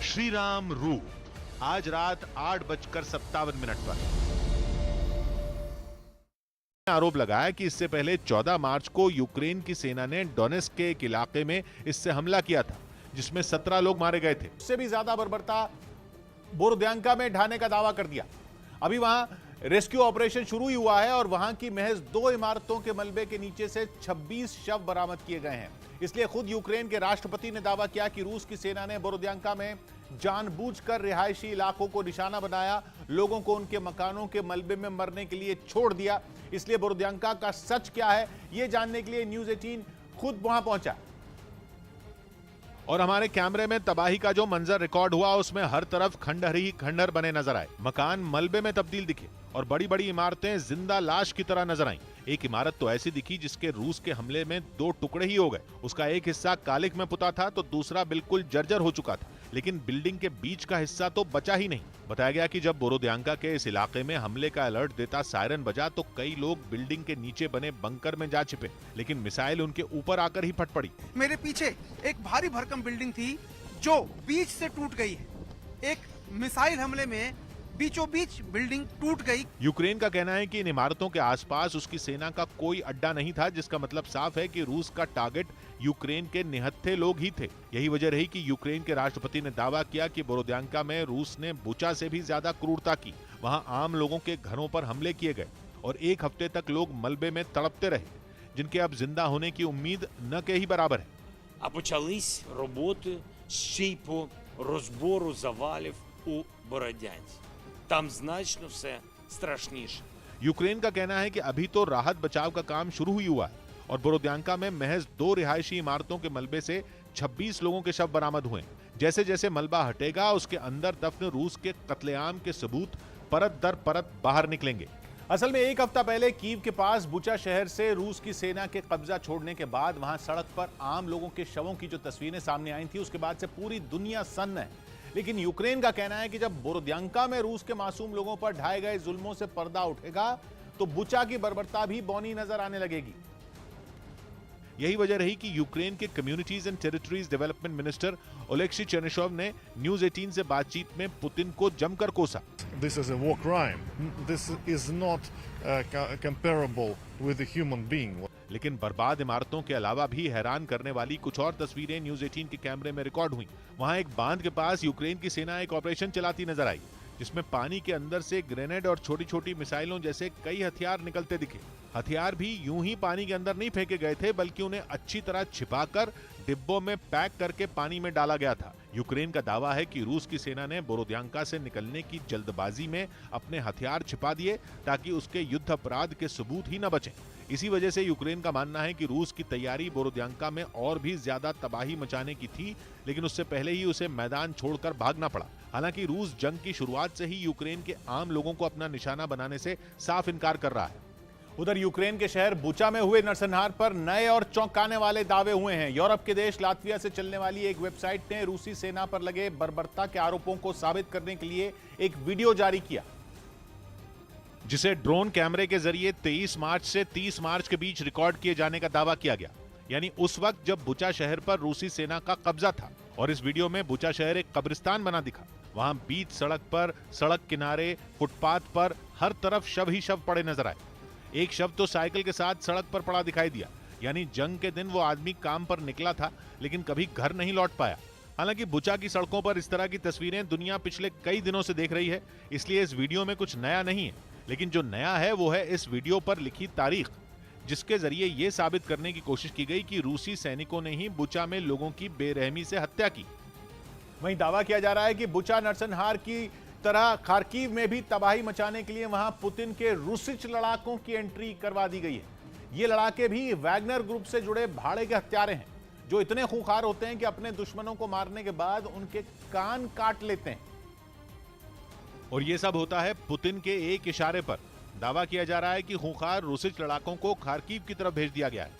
श्री राम रूप आज रात 8:57 पर। आरोप लगाया कि इससे पहले 14 मार्च को यूक्रेन की सेना ने डोनेस्क के एक इलाके में इससे हमला किया था जिसमें 17 लोग मारे गए थे। उससे भी ज्यादा बर्बरता बोरोद्यांका में ढाने का दावा कर दिया। अभी वहां रेस्क्यू ऑपरेशन शुरू ही हुआ है और वहां की महज 2 इमारतों के मलबे के नीचे से 26 शव बरामद किए गए हैं। इसलिए खुद यूक्रेन के राष्ट्रपति ने दावा किया कि रूस की सेना ने बोरोद्यांका में जानबूझकर रिहायशी इलाकों को निशाना बनाया, लोगों को उनके मकानों के मलबे में मरने के लिए छोड़ दिया। इसलिए बोरोद्यांका का सच क्या है यह जानने के लिए न्यूज़ 18 खुद वहां पहुंचा और हमारे कैमरे में तबाही का जो मंजर रिकॉर्ड हुआ उसमें हर तरफ खंडहर ही खंडहर बने नजर आए। मकान मलबे में तब्दील दिखे और बड़ी बड़ी इमारतें जिंदा लाश की तरह नजर आईं। एक इमारत तो ऐसी दिखी जिसके रूस के हमले में 2 टुकड़े ही हो गए। उसका एक हिस्सा कालिख में पुता था तो दूसरा बिल्कुल जर्जर हो चुका था, लेकिन बिल्डिंग के बीच का हिस्सा तो बचा ही नहीं। बताया गया कि जब बोरोद्यांका के इस इलाके में हमले का अलर्ट देता सायरन बजा तो कई लोग बिल्डिंग के नीचे बने बंकर में जा छिपे, लेकिन मिसाइल उनके ऊपर आकर ही फट पड़ी। मेरे पीछे एक भारी भरकम बिल्डिंग थी जो बीच से टूट गई है। एक मिसाइल हमले में बीचों बीच बिल्डिंग टूट गई। यूक्रेन का कहना है कि इन इमारतों के आसपास उसकी सेना का कोई अड्डा नहीं था, जिसका मतलब साफ है कि रूस का टारगेट यूक्रेन के निहत्थे लोग ही थे। यही वजह रही कि यूक्रेन के राष्ट्रपति ने दावा किया कि बोरोद्यांका में रूस ने बुचा से भी ज्यादा क्रूरता की। वहां आम लोगों के घरों पर हमले किए गए और 1 हफ्ते तक लोग मलबे में तड़पते रहे, जिनके अब जिंदा होने की उम्मीद न के ही बराबर है। А почались роботи ще й по розбору завалів у Бородянці. Там значно все страшніше. यूक्रेन का कहना है कि अभी तो राहत बचाव का काम शुरू ही हुआ है और बोरोद्यांका में महज 2 रिहायशी इमारतों के मलबे से 26 लोगों के शव बरामद हुए। जैसे जैसे मलबा हटेगा उसके अंदर दफन रूस के कत्लेआम के सबूत परत दर परत बाहर निकलेंगे। असल में एक हफ्ता पहले कीव के पास बुचा शहर से रूस की सेना के कब्जा छोड़ने के बाद वहां सड़क पर आम लोगों के शवों की जो तस्वीरें सामने आई थी, उसके बाद से पूरी दुनिया सन्न है। लेकिन यूक्रेन का कहना है कि जब बोरोद्यांका में रूस के मासूम लोगों पर ढाए गए जुल्मों से पर्दा उठेगा तो बुचा की बर्बरता भी बौनी नजर आने लगेगी। यही वजह रही कि यूक्रेन के communities and territories development minister Oleksiy Chernyshov ने न्यूज 18 से बातचीत में पुतिन को जमकर कोसा। This is a war crime. This is not comparable with a human being. लेकिन बर्बाद इमारतों के अलावा भी हैरान करने वाली कुछ और तस्वीरें न्यूज 18 के कैमरे में रिकॉर्ड हुई। वहां एक बांध के पास यूक्रेन की सेना एक ऑपरेशन चलाती नजर आई, जिसमें पानी के अंदर से ग्रेनेड और छोटी छोटी मिसाइलों जैसे कई हथियार निकलते दिखे। हथियार भी यूं ही पानी के अंदर नहीं फेंके गए थे, बल्कि उन्हें अच्छी तरह छिपाकर डिब्बों में पैक करके पानी में डाला गया था। यूक्रेन का दावा है कि रूस की सेना ने बोरोद्यांका से निकलने की जल्दबाजी में अपने हथियार छिपा दिए ताकि उसके युद्ध अपराध के सबूत ही न बचें। इसी वजह से यूक्रेन का मानना है कि रूस की तैयारी बोरोद्यांका में और भी ज्यादा तबाही मचाने की थी, लेकिन उससे पहले ही उसे मैदान छोड़कर भागना पड़ा। हालांकि रूस जंग की शुरुआत से ही यूक्रेन के आम लोगों को अपना निशाना बनाने से साफ इनकार कर रहा है। उधर यूक्रेन के शहर बुचा में हुए नरसंहार पर नए और चौंकाने वाले दावे हुए हैं। यूरोप के देश लातविया से चलने वाली एक वेबसाइट ने रूसी सेना पर लगे बर्बरता के आरोपों को साबित करने के लिए एक वीडियो जारी किया, जिसे ड्रोन कैमरे के जरिए 23 मार्च से 30 मार्च के बीच रिकॉर्ड किए जाने का दावा किया गया, यानी उस वक्त जब बुचा शहर पर रूसी सेना का कब्जा था। और इस वीडियो में बुचा शहर एक कब्रिस्तान बना दिखा। वहां बीच सड़क पर, सड़क किनारे, फुटपाथ पर हर तरफ शव ही शव पड़े नजर आए। एक शव तो साइकिल के साथ सड़क पर पड़ा दिखाई दिया, यानी जंग के दिन वो आदमी काम पर निकला था लेकिन कभी घर नहीं लौट पाया। हालांकि बुचा की सड़कों पर इस तरह की तस्वीरें दुनिया पिछले कई दिनों से देख रही है, इसलिए इस वीडियो में कुछ नया नहीं है। लेकिन जो नया है वो है इस वीडियो पर लिखी तारीख, जिसके जरिए ये साबित करने की कोशिश की गई कि रूसी सैनिकों ने ही बुचा में लोगों की बेरहमी से हत्या की। वहीं दावा किया जा रहा है कि बुचा नरसंहार की तरह खार्किव में भी तबाही मचाने के लिए वहां पुतिन के रूसिच लड़ाकों की एंट्री करवा दी गई है। ये लड़ाके भी वैगनर ग्रुप से जुड़े भाड़े के हत्यारे हैं, जो इतने खूंखार होते हैं कि अपने दुश्मनों को मारने के बाद उनके कान काट लेते हैं। और ये सब होता है पुतिन के एक इशारे पर। दावा किया जा रहा है कि खूंखार रूसिच लड़ाकों को खार्किव की तरफ भेज दिया गया है,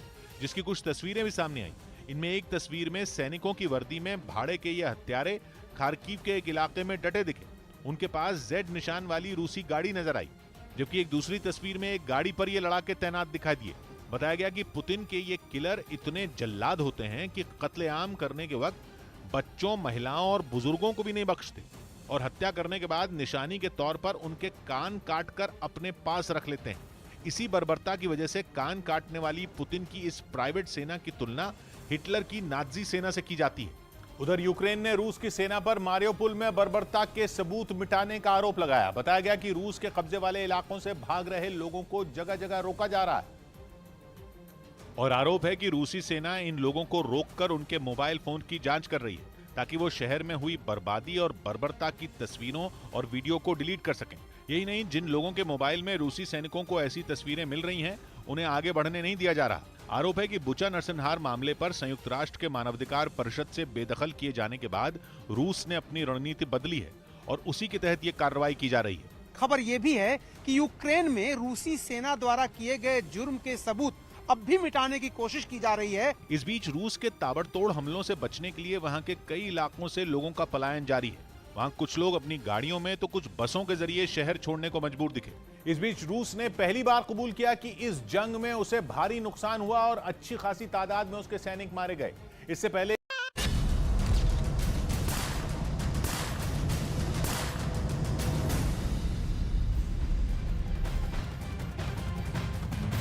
जिसकी कुछ तस्वीरें भी सामने आई। इनमें एक तस्वीर में सैनिकों की वर्दी में भाड़े के ये हत्यारे खार्किव के एक इलाके में डटे दिखे। उनके पास जेड निशान वाली रूसी गाड़ी नजर आई, जबकि एक दूसरी तस्वीर में एक गाड़ी पर ये लड़ाके तैनात दिखाई दिए। बताया गया कि पुतिन के ये किलर इतने जल्लाद होते हैं कि कत्लेआम करने के वक्त बच्चों, महिलाओं और बुजुर्गों को भी नहीं बख्शते, और हत्या करने के बाद निशानी के तौर पर उनके कान काटकर अपने पास रख लेते हैं। इसी बर्बरता की वजह से कान काटने वाली पुतिन की इस प्राइवेट सेना की तुलना हिटलर की नाजी सेना से की जाती है। उधर यूक्रेन ने रूस की सेना पर मारियोपोल में बर्बरता के सबूत मिटाने का आरोप लगाया। बताया गया कि रूस के कब्जे वाले इलाकों से भाग रहे लोगों को जगह जगह रोका जा रहा है, और आरोप है कि रूसी सेना इन लोगों को रोककर उनके मोबाइल फोन की जांच कर रही है, ताकि वो शहर में हुई बर्बादी और बर्बरता की तस्वीरों और वीडियो को डिलीट कर सकें। यही नहीं, जिन लोगों के मोबाइल में रूसी सैनिकों को ऐसी तस्वीरें मिल रही हैं, उन्हें आगे बढ़ने नहीं दिया जा रहा। आरोप है कि बुचा नरसंहार मामले पर संयुक्त राष्ट्र के मानवाधिकार परिषद से बेदखल किए जाने के बाद रूस ने अपनी रणनीति बदली है और उसी के तहत ये कार्रवाई की जा रही है। खबर ये भी है कि यूक्रेन में रूसी सेना द्वारा किए गए जुर्म के सबूत अब भी मिटाने की कोशिश की जा रही है। इस बीच रूस के ताबड़तोड़ हमलों से बचने के लिए वहां के कई इलाकों से लोगों का पलायन जारी है। वहां कुछ लोग अपनी गाड़ियों में तो कुछ बसों के जरिए शहर छोड़ने को मजबूर दिखे। इस बीच रूस ने पहली बार कबूल किया कि इस जंग में उसे भारी नुकसान हुआ और अच्छी खासी तादाद में उसके सैनिक मारे गए। इससे पहले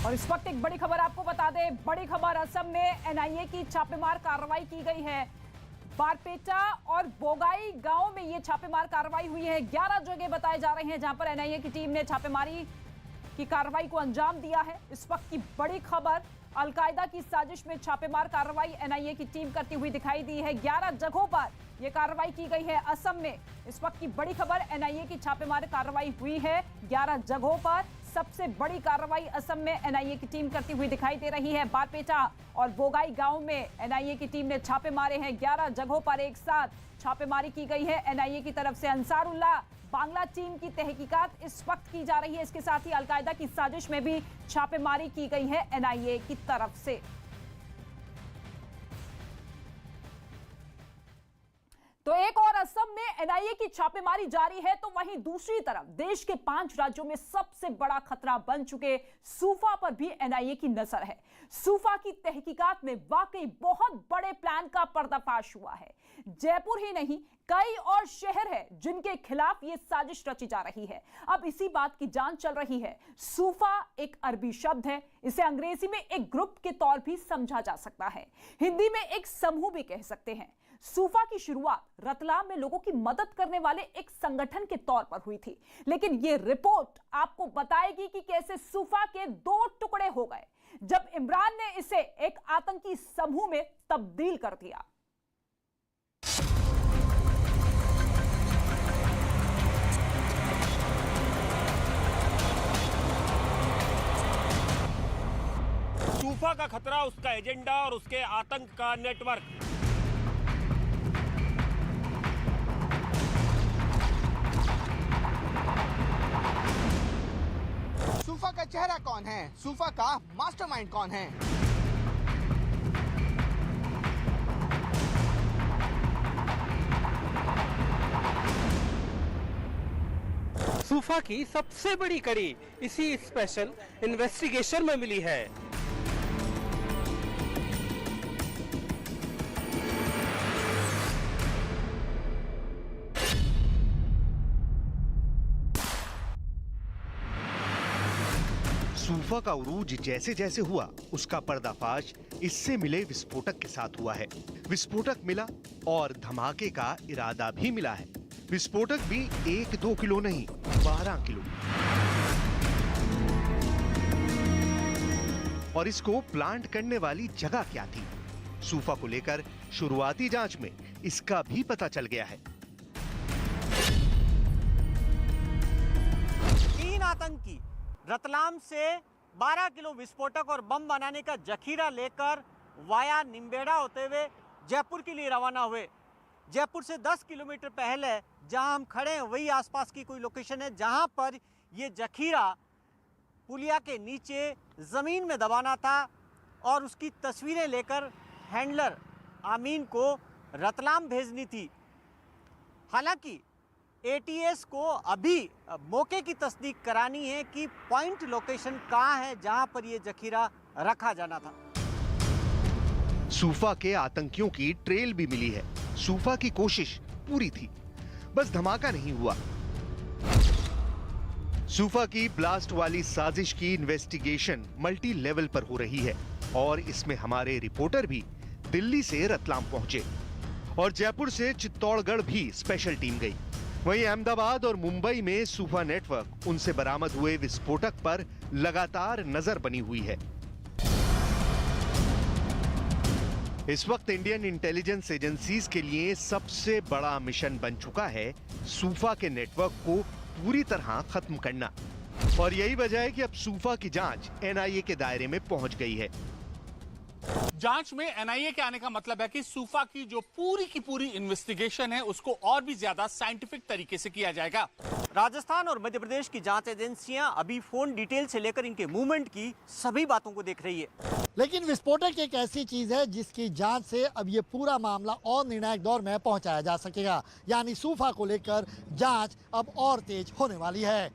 और इस वक्त एक बड़ी खबर आपको बता दें, बड़ी खबर असम में एनआईए की छापेमार कार्रवाई की गई है। बारपेटा और बोगाई गांव में ये छापेमार कार्रवाई हुई है। 11 जगह बताए जा रहे हैं जहां पर एनआईए की टीम ने छापेमारी की कार्रवाई को अंजाम दिया है। इस वक्त की बड़ी खबर, अलकायदा की साजिश में छापेमार कार्रवाई एनआईए की टीम करती हुई दिखाई दी है। 11 जगहों पर ये कार्रवाई की गई है असम में। इस वक्त की बड़ी खबर, एनआईए की छापेमारी कार्रवाई हुई है 11 जगहों पर। सबसे बड़ी कार्रवाई असम में एनआईए की टीम करती हुई दिखाई दे रही है। बारपेटा और बोगाई गांव में एनआईए की टीम ने छापे मारे हैं। 11 जगहों पर एक साथ छापेमारी की गई है एनआईए की तरफ से। अंसारुल्लाह बांग्ला टीम की तहकीकात इस वक्त की जा रही है। इसके साथ ही अलकायदा की साजिश में भी छापेमारी की गई है एनआईए की तरफ से। तो एक और असम में एनआईए की छापेमारी जारी है, तो वहीं दूसरी तरफ देश के 5 राज्यों में सबसे बड़ा खतरा बन चुके सूफा पर भी एनआईए की नजर है। सूफा की तहकीकात में वाकई बहुत बड़े प्लान का पर्दाफाश हुआ है। जयपुर ही नहीं, कई और शहर है जिनके खिलाफ यह साजिश रची जा रही है। अब इसी बात की जांच चल रही है। सूफा एक अरबी शब्द है, इसे अंग्रेजी में एक ग्रुप के तौर भी समझा जा सकता है, हिंदी में एक समूह भी कह सकते हैं। सूफा की शुरुआत रतलाम में लोगों की मदद करने वाले एक संगठन के तौर पर हुई थी, लेकिन यह रिपोर्ट आपको बताएगी कि कैसे सूफा के 2 टुकड़े हो गए जब इमरान ने इसे एक आतंकी समूह में तब्दील कर दिया। सूफा का खतरा, उसका एजेंडा और उसके आतंक का नेटवर्क। सूफा का चेहरा कौन है? सूफा का मास्टरमाइंड कौन है? सूफा की सबसे बड़ी कड़ी इसी स्पेशल इन्वेस्टिगेशन में मिली है। सूफा का उरूज जैसे जैसे हुआ, उसका पर्दाफाश इससे मिले विस्फोटक के साथ हुआ है। विस्फोटक मिला और धमाके का इरादा भी मिला है। विस्फोटक भी 1-2 किलो नहीं, 12 किलो। और इसको प्लांट करने वाली जगह क्या थी? सूफा को लेकर शुरुआती जांच में इसका भी पता चल गया है। 3 आतंकी रतलाम से 12 किलो विस्फोटक और बम बनाने का जखीरा लेकर वाया निम्बेड़ा होते हुए जयपुर के लिए रवाना हुए। जयपुर से 10 किलोमीटर पहले जहां हम खड़े हैं वही आसपास की कोई लोकेशन है जहां पर ये जखीरा पुलिया के नीचे ज़मीन में दबाना था और उसकी तस्वीरें लेकर हैंडलर आमीन को रतलाम भेजनी थी। हालांकि एटीएस को अभी मौके की तस्दीक करानी है कि पॉइंट लोकेशन कहाँ है जहां पर यह जखीरा रखा जाना था। सूफा के आतंकियों की ट्रेल भी मिली है। सूफा की कोशिश पूरी थी, बस धमाका नहीं हुआ। सूफा की ब्लास्ट वाली साजिश की इन्वेस्टिगेशन मल्टी लेवल पर हो रही है और इसमें हमारे रिपोर्टर भी दिल्ली से रतलाम पहुंचे और जयपुर से चित्तौड़गढ़ भी स्पेशल टीम गई। वहीं अहमदाबाद और मुंबई में सूफा नेटवर्क उनसे बरामद हुए विस्फोटक पर लगातार नजर बनी हुई है। इस वक्त इंडियन इंटेलिजेंस एजेंसीज के लिए सबसे बड़ा मिशन बन चुका है सूफा के नेटवर्क को पूरी तरह खत्म करना। और यही वजह है कि अब सूफा की जांच एनआईए के दायरे में पहुंच गई है। जांच में एनआईए के आने का मतलब है कि सूफा की जो पूरी की पूरी इन्वेस्टिगेशन है उसको और भी ज्यादा साइंटिफिक तरीके से किया जाएगा। राजस्थान और मध्य प्रदेश की जांच एजेंसियां अभी फोन डिटेल से लेकर इनके मूवमेंट की सभी बातों को देख रही है। लेकिन विस्फोटक एक ऐसी चीज है जिसकी जांच से अब ये पूरा मामला और निर्णायक दौर में पहुंचाया जा सकेगा, यानी सूफा को लेकर जांच अब और तेज होने वाली है।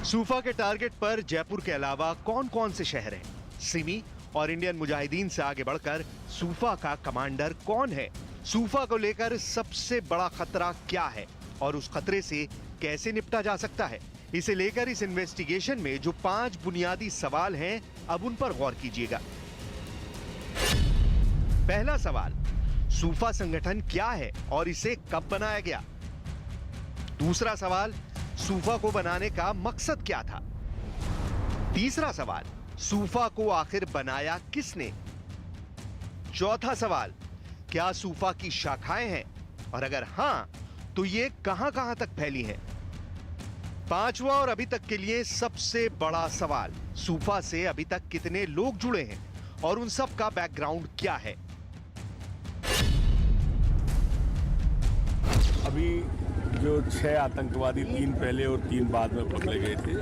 सूफा के टारगेट पर जयपुर के अलावा कौन कौन से शहर हैं? सिमी और इंडियन मुजाहिदीन से आगे बढ़कर सूफा का कमांडर कौन है? सूफा को लेकर सबसे बड़ा खतरा क्या है और उस खतरे से कैसे निपटा जा सकता है? इसे लेकर इस इन्वेस्टिगेशन में जो 5 बुनियादी सवाल हैं, अब उन पर गौर कीजिएगा। पहला सवाल, सूफा संगठन क्या है और इसे कब बनाया गया? दूसरा सवाल, सूफा को बनाने का मकसद क्या था? तीसरा सवाल, सूफा को आखिर बनाया किसने? चौथा सवाल, क्या सूफा की शाखाएं हैं, और अगर हां तो ये कहां-कहां तक फैली हैं? पांचवा और अभी तक के लिए सबसे बड़ा सवाल, सूफा से अभी तक कितने लोग जुड़े हैं और उन सब का बैकग्राउंड क्या है? अभी जो 6 आतंकवादी, 3 पहले और 3 बाद में पकड़े गए थे,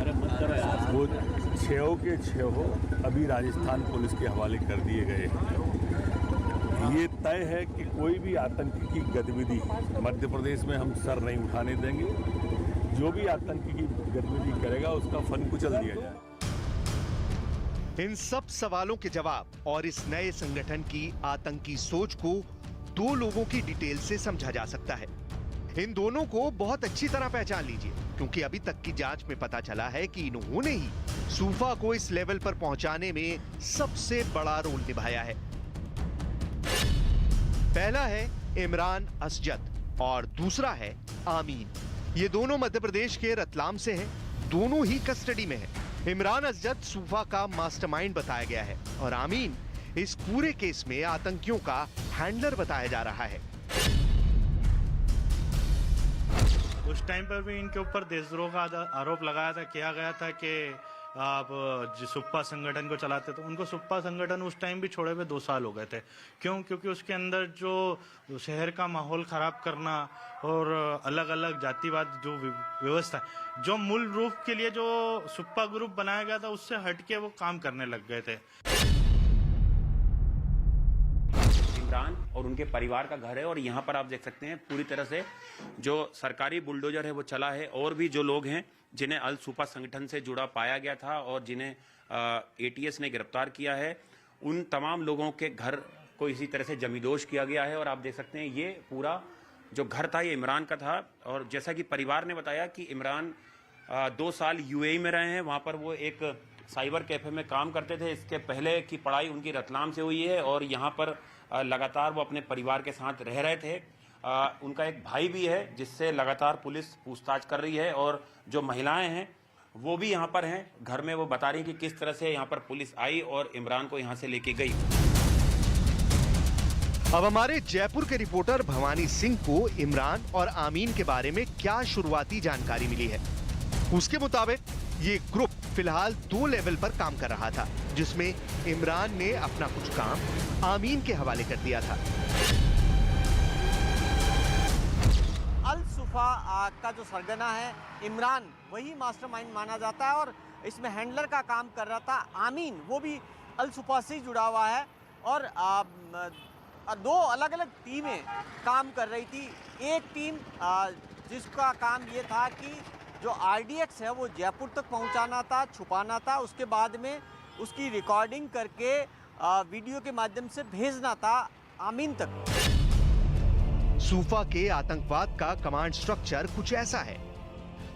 वो 6 के 6 अभी राजस्थान पुलिस के हवाले कर दिए गए हैं। ये तय है कि कोई भी आतंकी की गतिविधि मध्य प्रदेश में हम सर नहीं उठाने देंगे। जो भी आतंकी की गतिविधि करेगा उसका फन कुचल दिया जाए। इन सब सवालों के जवाब और इस नए संगठन की आतंकी सोच को 2 लोगों की डिटेल से समझा जा सकता है। इन दोनों को बहुत अच्छी तरह पहचान लीजिए, क्योंकि अभी तक की जांच में पता चला है कि इन्होंने ही सूफा को इस लेवल पर पहुंचाने में सबसे बड़ा रोल निभाया है। पहला है इमरान असजद और दूसरा है आमीन। ये दोनों मध्य प्रदेश के रतलाम से हैं, दोनों ही कस्टडी में हैं। इमरान असजद सूफा का मास्टरमाइंड बताया गया है और आमीन इस पूरे केस में आतंकियों का हैंडलर बताया जा रहा है। उस टाइम पर भी इनके ऊपर देशद्रोह का आरोप लगाया था, किया गया था कि आप सुप्पा संगठन को चलाते, तो उनको सुप्पा संगठन उस टाइम भी छोड़े हुए 2 साल हो गए थे। क्यों? क्योंकि उसके अंदर जो शहर का माहौल खराब करना और अलग अलग जातिवाद जो व्यवस्था, जो मूल रूप के लिए जो सुप्पा ग्रुप बनाया गया था, उससे हटके वो काम करने लग गए थे। इमरान और उनके परिवार का घर है और यहाँ पर आप देख सकते हैं पूरी तरह से जो सरकारी बुलडोजर है वो चला है। और भी जो लोग हैं जिन्हें अल सूफा संगठन से जुड़ा पाया गया था और जिन्हें एटीएस ने गिरफ्तार किया है, उन तमाम लोगों के घर को इसी तरह से जमींदोज किया गया है। और आप देख सकते हैं ये पूरा जो घर था ये इमरान का था। और जैसा कि परिवार ने बताया कि इमरान 2 साल यूएई में रहे हैं, वहाँ पर वो एक साइबर कैफे में काम करते थे। इसके पहले की पढ़ाई उनकी रतलाम से हुई है और यहाँ पर लगातार वो अपने परिवार के साथ रह रहे थे। उनका एक भाई भी है जिससे लगातार पुलिस पूछताछ कर रही है। और जो महिलाएं हैं वो भी यहाँ पर हैं घर में, वो बता रही हैं कि किस तरह से यहाँ पर पुलिस आई और इमरान को यहाँ से लेके गई। अब हमारे जयपुर के रिपोर्टर भवानी सिंह को इमरान और आमीन के बारे में क्या शुरुआती जानकारी मिली है। उसके मुताबिक ये ग्रुप फिलहाल 2 लेवल पर काम कर रहा था, जिसमें इमरान ने अपना कुछ काम आमीन के हवाले कर दिया था। अल सूफा का जो सरगना है इमरान, वही मास्टरमाइंड माना जाता है और इसमें हैंडलर का काम कर रहा था आमीन, वो भी अल सूफा से जुड़ा हुआ है। और 2 अलग अलग टीमें काम कर रही थी। एक टीम जिसका काम ये था कि जो आरडीएक्स है वो जयपुर तक पहुंचाना था, छुपाना था, उसके बाद में उसकी रिकॉर्डिंग करके वीडियो के माध्यम से भेजना था आमीन तक। सूफा के आतंकवाद का कमांड स्ट्रक्चर कुछ ऐसा है।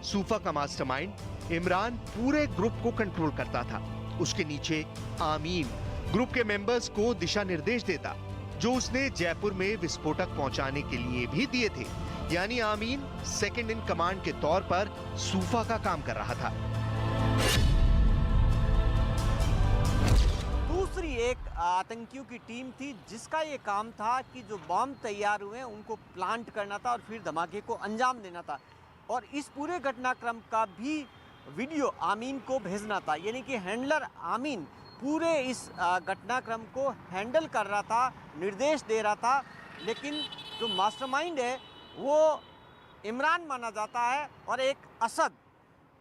सूफा का मास्टरमाइंड इमरान पूरे ग्रुप को कंट्रोल करता था। उसके नीचे आमीन ग्रुप के मेंबर्स को दिशा निर्देश देता, जो उसने जयपुर में विस्फोटक पहुंचाने के लिए भी दिए थे। यानी आमीन सेकंड इन कमांड के तौर पर सूफा का काम कर रहा था। दूसरी एक आतंकियों की टीम थी जिसका ये काम था कि जो बॉम्ब तैयार हुए उनको प्लांट करना था और फिर धमाके को अंजाम देना था। और इस पूरे घटनाक्रम का भी वीडियो आमीन को भेजना था। यानी कि हैंडलर आमीन पूरे इस घटनाक्रम को हैंडल कर रहा था, निर्देश दे रहा था। लेकिन जो मास्टरमाइंड है वो इमरान माना जाता है और एक असद,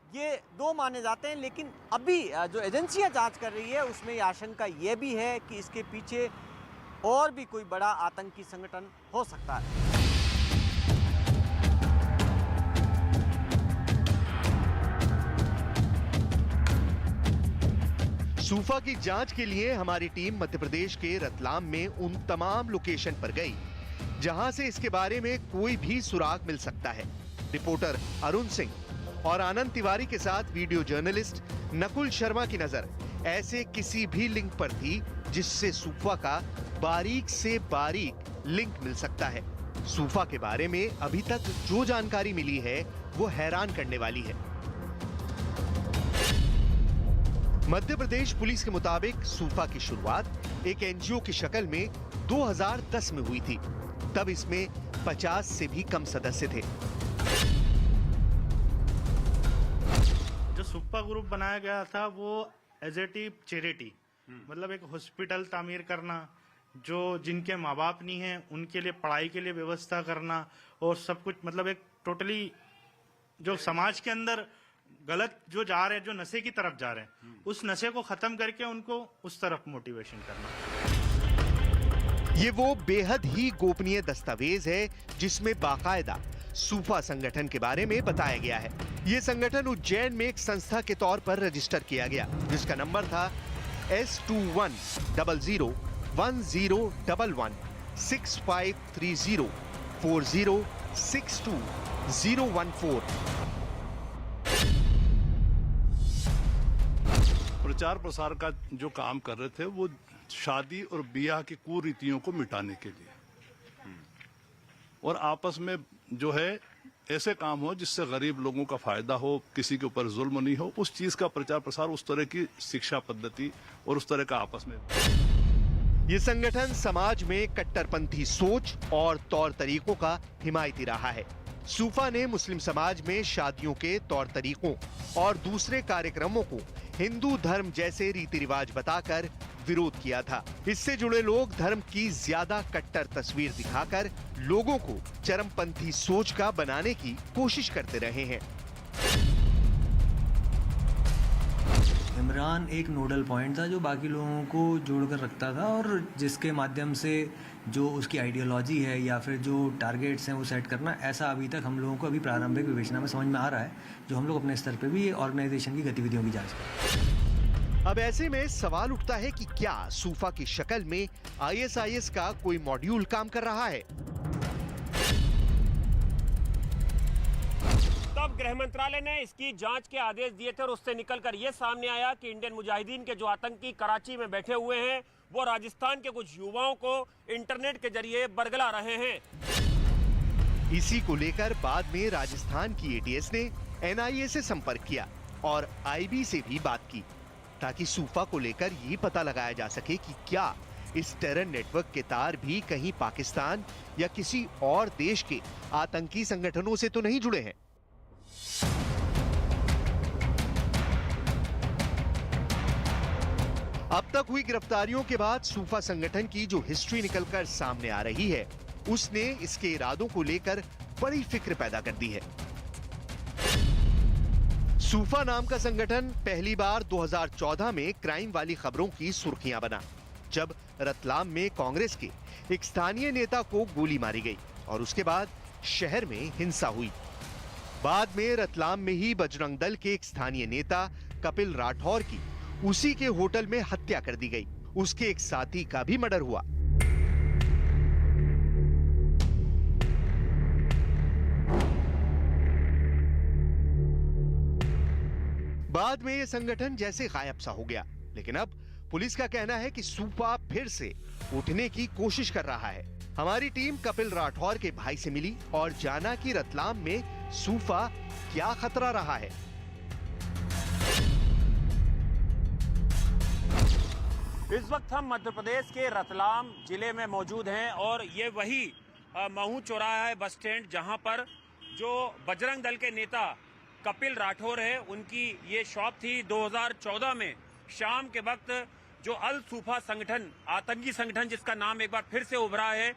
ये 2 माने जाते हैं। लेकिन अभी जो एजेंसियां जांच कर रही है उसमें ये आशंका ये भी है कि इसके पीछे और भी कोई बड़ा आतंकी संगठन हो सकता है। सूफा की जांच के लिए हमारी टीम मध्य प्रदेश के रतलाम में उन तमाम लोकेशन पर गई जहां से इसके बारे में कोई भी सुराग मिल सकता है। रिपोर्टर अरुण सिंह और आनंद तिवारी के साथ वीडियो जर्नलिस्ट नकुल शर्मा की नजर ऐसे किसी भी लिंक पर थी जिससे सूफा का बारीक से बारीक लिंक मिल सकता है। सूफा के बारे में अभी तक जो जानकारी मिली है वो हैरान करने वाली है। मध्य प्रदेश पुलिस के मुताबिक सूफा की शुरुआत एक एनजीओ की शक्ल में 2010 में हुई थी। तब इसमें 50 से भी कम सदस्य थे। जो सुप्पा ग्रुप बनाया गया था वो एज ए चैरिटी, मतलब एक हॉस्पिटल तामीर करना, जो जिनके माँ बाप नहीं हैं उनके लिए पढ़ाई के लिए व्यवस्था करना और सब कुछ, मतलब एक टोटली जो समाज के अंदर गलत जो जा रहे हैं, जो नशे की तरफ जा रहे हैं, उस नशे को खत्म करके उनको उस तरफ मोटिवेशन करना। ये वो बेहद ही गोपनीय दस्तावेज है जिसमें बाकायदा सूफा संगठन के बारे में बताया गया है। ये संगठन उज्जैन में एक संस्था के तौर पर रजिस्टर किया गया, जिसका नंबर था S210010153040620014। प्रचार प्रसार का जो काम कर रहे थे वो शादी और ब्याह की कुरीतियों को मिटाने के लिए, और आपस में जो है ऐसे काम हो जिससे गरीब लोगों का फायदा हो, किसी के ऊपर जुल्म नहीं हो, उस चीज का प्रचार प्रसार, उस तरह की शिक्षा पद्धति और उस तरह का आपस में। ये संगठन समाज में कट्टरपंथी सोच और तौर तरीकों का हिमायती रहा है। सूफा ने मुस्लिम समाज में शादियों के तौर तरीकों और दूसरे कार्यक्रमों को हिंदू धर्म जैसे रीति रिवाज बताकर विरोध किया था। इससे जुड़े लोग धर्म की ज्यादा कट्टर तस्वीर दिखाकर लोगों को चरमपंथी सोच का बनाने की कोशिश करते रहे हैं। इमरान एक नोडल पॉइंट था जो बाकी लोगों को जोड़कर रखता था, और जिसके माध्यम से जो उसकी आइडियोलॉजी है या फिर जो टारगेट्स हैं वो सेट करना, ऐसा अभी तक हम लोगों को अभी प्रारंभिक विवेचना में समझ में आ रहा है, जो हम लोग अपने स्तर पे भी ऑर्गेनाइजेशन की गतिविधियों की जांच करते हैं। अब ऐसे में सवाल उठता है कि क्या सूफा की शक्ल में ISIS का कोई मॉड्यूल काम कर रहा है? तब गृह मंत्रालय ने इसकी जांच के आदेश दिए थे और उससे निकलकर यह सामने आया कि इंडियन मुजाहिदीन के जो आतंकी कराची में बैठे हुए हैं वो राजस्थान के कुछ युवाओं को इंटरनेट के जरिए बरगला रहे हैं। इसी को लेकर बाद में राजस्थान की ATS ने NIA से संपर्क किया और IB से भी बात की, ताकि सूफा को लेकर ये पता लगाया जा सके कि क्या इस टेरर नेटवर्क के तार भी कहीं पाकिस्तान या किसी और देश के आतंकी संगठनों से तो नहीं जुड़े हैं। अब तक हुई गिरफ्तारियों के बाद सूफा संगठन की जो हिस्ट्री निकलकर सामने आ रही है, उसने इसके इरादों को लेकर बड़ी फिक्र पैदा कर दी है। सूफा नाम का संगठन पहली बार 2014 में क्राइम वाली खबरों की सुर्खियां बना, जब रतलाम में कांग्रेस के एक स्थानीय नेता को गोली मारी गई और उसके बाद शहर में हिंसा हुई। बाद में रतलाम में ही बजरंग दल के एक स्थानीय नेता कपिल राठौर की उसी के होटल में हत्या कर दी गई। उसके एक साथी का भी मर्डर हुआ। बाद में यह संगठन जैसे गायब सा हो गया, लेकिन अब पुलिस का कहना है कि सूफा फिर से उठने की कोशिश कर रहा है। हमारी टीम कपिल राठौर के भाई से मिली और जाना कि रतलाम में सूफा क्या खतरा रहा है। इस वक्त हम मध्य प्रदेश के रतलाम जिले में मौजूद हैं और ये वही महू चौराहा है, बस स्टैंड, जहां पर जो बजरंग दल के नेता कपिल राठौर है, उनकी ये शॉप थी। 2014 में शाम के वक्त जो अल सूफा संगठन, आतंकी संगठन जिसका नाम एक बार फिर से उभरा है,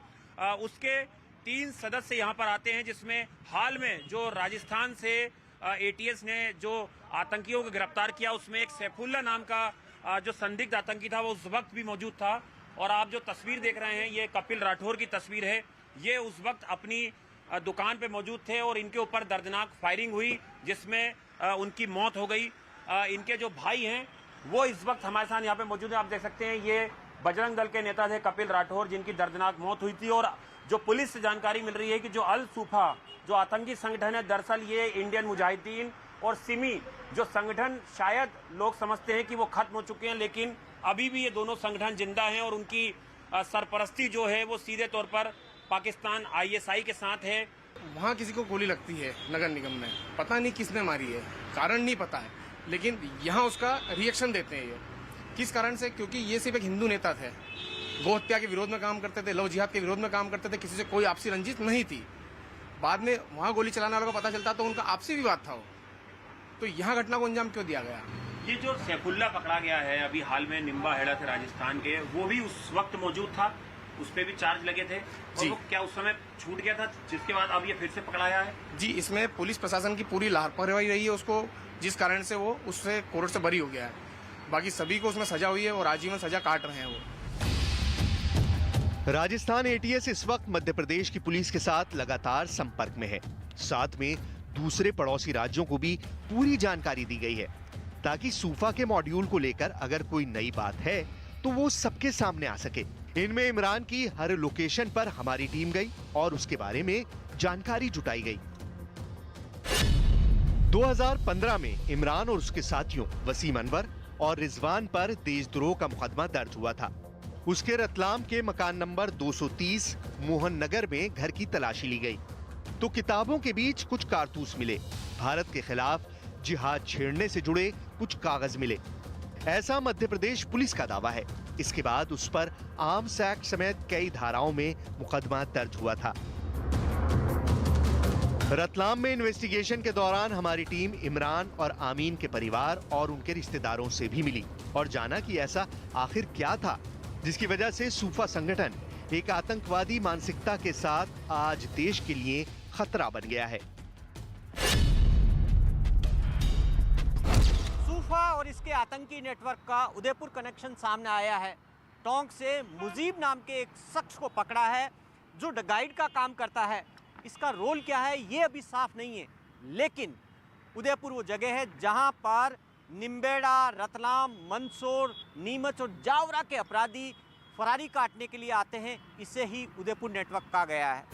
उसके 3 सदस्य यहाँ पर आते हैं, जिसमें हाल में जो राजस्थान से ATS ने जो आतंकियों को गिरफ्तार किया उसमें एक सैफुल्ला नाम का जो संदिग्ध आतंकी था वो उस वक्त भी मौजूद था। और आप जो तस्वीर देख रहे हैं ये कपिल राठौर की तस्वीर है। ये उस वक्त अपनी दुकान पे मौजूद थे और इनके ऊपर दर्दनाक फायरिंग हुई जिसमें उनकी मौत हो गई। इनके जो भाई हैं वो इस वक्त हमारे साथ यहाँ पे मौजूद हैं। आप देख सकते हैं ये बजरंग दल के नेता थे कपिल राठौर, जिनकी दर्दनाक मौत हुई थी। और जो पुलिस से जानकारी मिल रही है कि जो अल सूफा जो आतंकी संगठन है, दरअसल ये इंडियन मुजाहिदीन और सिमी जो संगठन शायद लोग समझते हैं कि वो खत्म हो चुके हैं, लेकिन अभी भी ये दोनों संगठन जिंदा हैं और उनकी सरपरस्ती जो है वो सीधे तौर पर पाकिस्तान ISI के साथ है। वहाँ किसी को गोली लगती है नगर निगम में, पता नहीं किसने मारी है, कारण नहीं पता है, लेकिन यहाँ उसका रिएक्शन देते हैं। ये किस कारण से? क्योंकि ये सिर्फ एक हिंदू नेता थे गौ हत्या के विरोध में काम करते थे, लव जिहाद के विरोध में काम करते थे, किसी से कोई आपसी रंजिश नहीं थी। बाद में वहाँ गोली चलाने वालों को पता चलता तो उनका आपसी विवाद था, तो यहाँ घटना को अंजाम क्यों दिया गया? ये जो सैफुल्ला पकड़ा गया है अभी हाल में निम्बा हेड़ा से राजस्थान के, वो भी उस वक्त मौजूद था, उस पे भी चार्ज लगे थे और वो क्या उस समय छूट गया था, जिसके बाद अब ये फिर से पकड़ाया है? जी, इसमें पुलिस प्रशासन की पूरी लापरवाही रही है उसको, जिस कारण से वो उससे कोर्ट से बरी हो गया है। बाकी सभी को उसमें सजा हुई है और आजीवन सजा काट रहे हैं वो। राजस्थान एटीएस इस वक्त मध्य प्रदेश की पुलिस के साथ लगातार संपर्क में है। साथ में दूसरे पड़ोसी राज्यों को भी पूरी जानकारी दी गई है ताकि सूफा के मॉड्यूल को लेकर अगर कोई नई बात है तो वो सबके सामने आ सके। इनमें इमरान की हर लोकेशन पर हमारी टीम गई और उसके बारे में जानकारी जुटाई गई। 2015 में इमरान और उसके साथियों वसीम अनवर और रिजवान पर देशद्रोह का मुकदमा दर्ज हुआ था। उसके रतलाम के मकान नंबर 230 मोहन नगर में घर की तलाशी ली गई तो किताबों के बीच कुछ कारतूस मिले। भारत के खिलाफ जिहाद छेड़ने से जुड़े कुछ कागज मिले, ऐसा मध्य प्रदेश पुलिस का दावा है। इसके बाद उस पर आर्म्स एक्ट समेत कई धाराओं में मुकदमा दर्ज हुआ था। रतलाम में इन्वेस्टिगेशन के दौरान हमारी टीम इमरान और आमीन के परिवार और उनके रिश्तेदारों से भी मिली और जाना कि ऐसा आखिर क्या था जिसकी वजह से सूफा संगठन एक आतंकवादी मानसिकता के साथ आज देश के लिए खतरा बन गया है। सूफा और इसके आतंकी नेटवर्क का उदयपुर कनेक्शन सामने आया है। टोंक से मुजीब नाम के एक शख्स को पकड़ा है जो गाइड का काम करता है। इसका रोल क्या है ये अभी साफ नहीं है, लेकिन उदयपुर वो जगह है जहां पर निम्बेड़ा, रतलाम, मंदसौर, नीमच और जावरा के अपराधी फरारी काटने के लिए आते हैं। इसे ही उदयपुर नेटवर्क कहा गया है।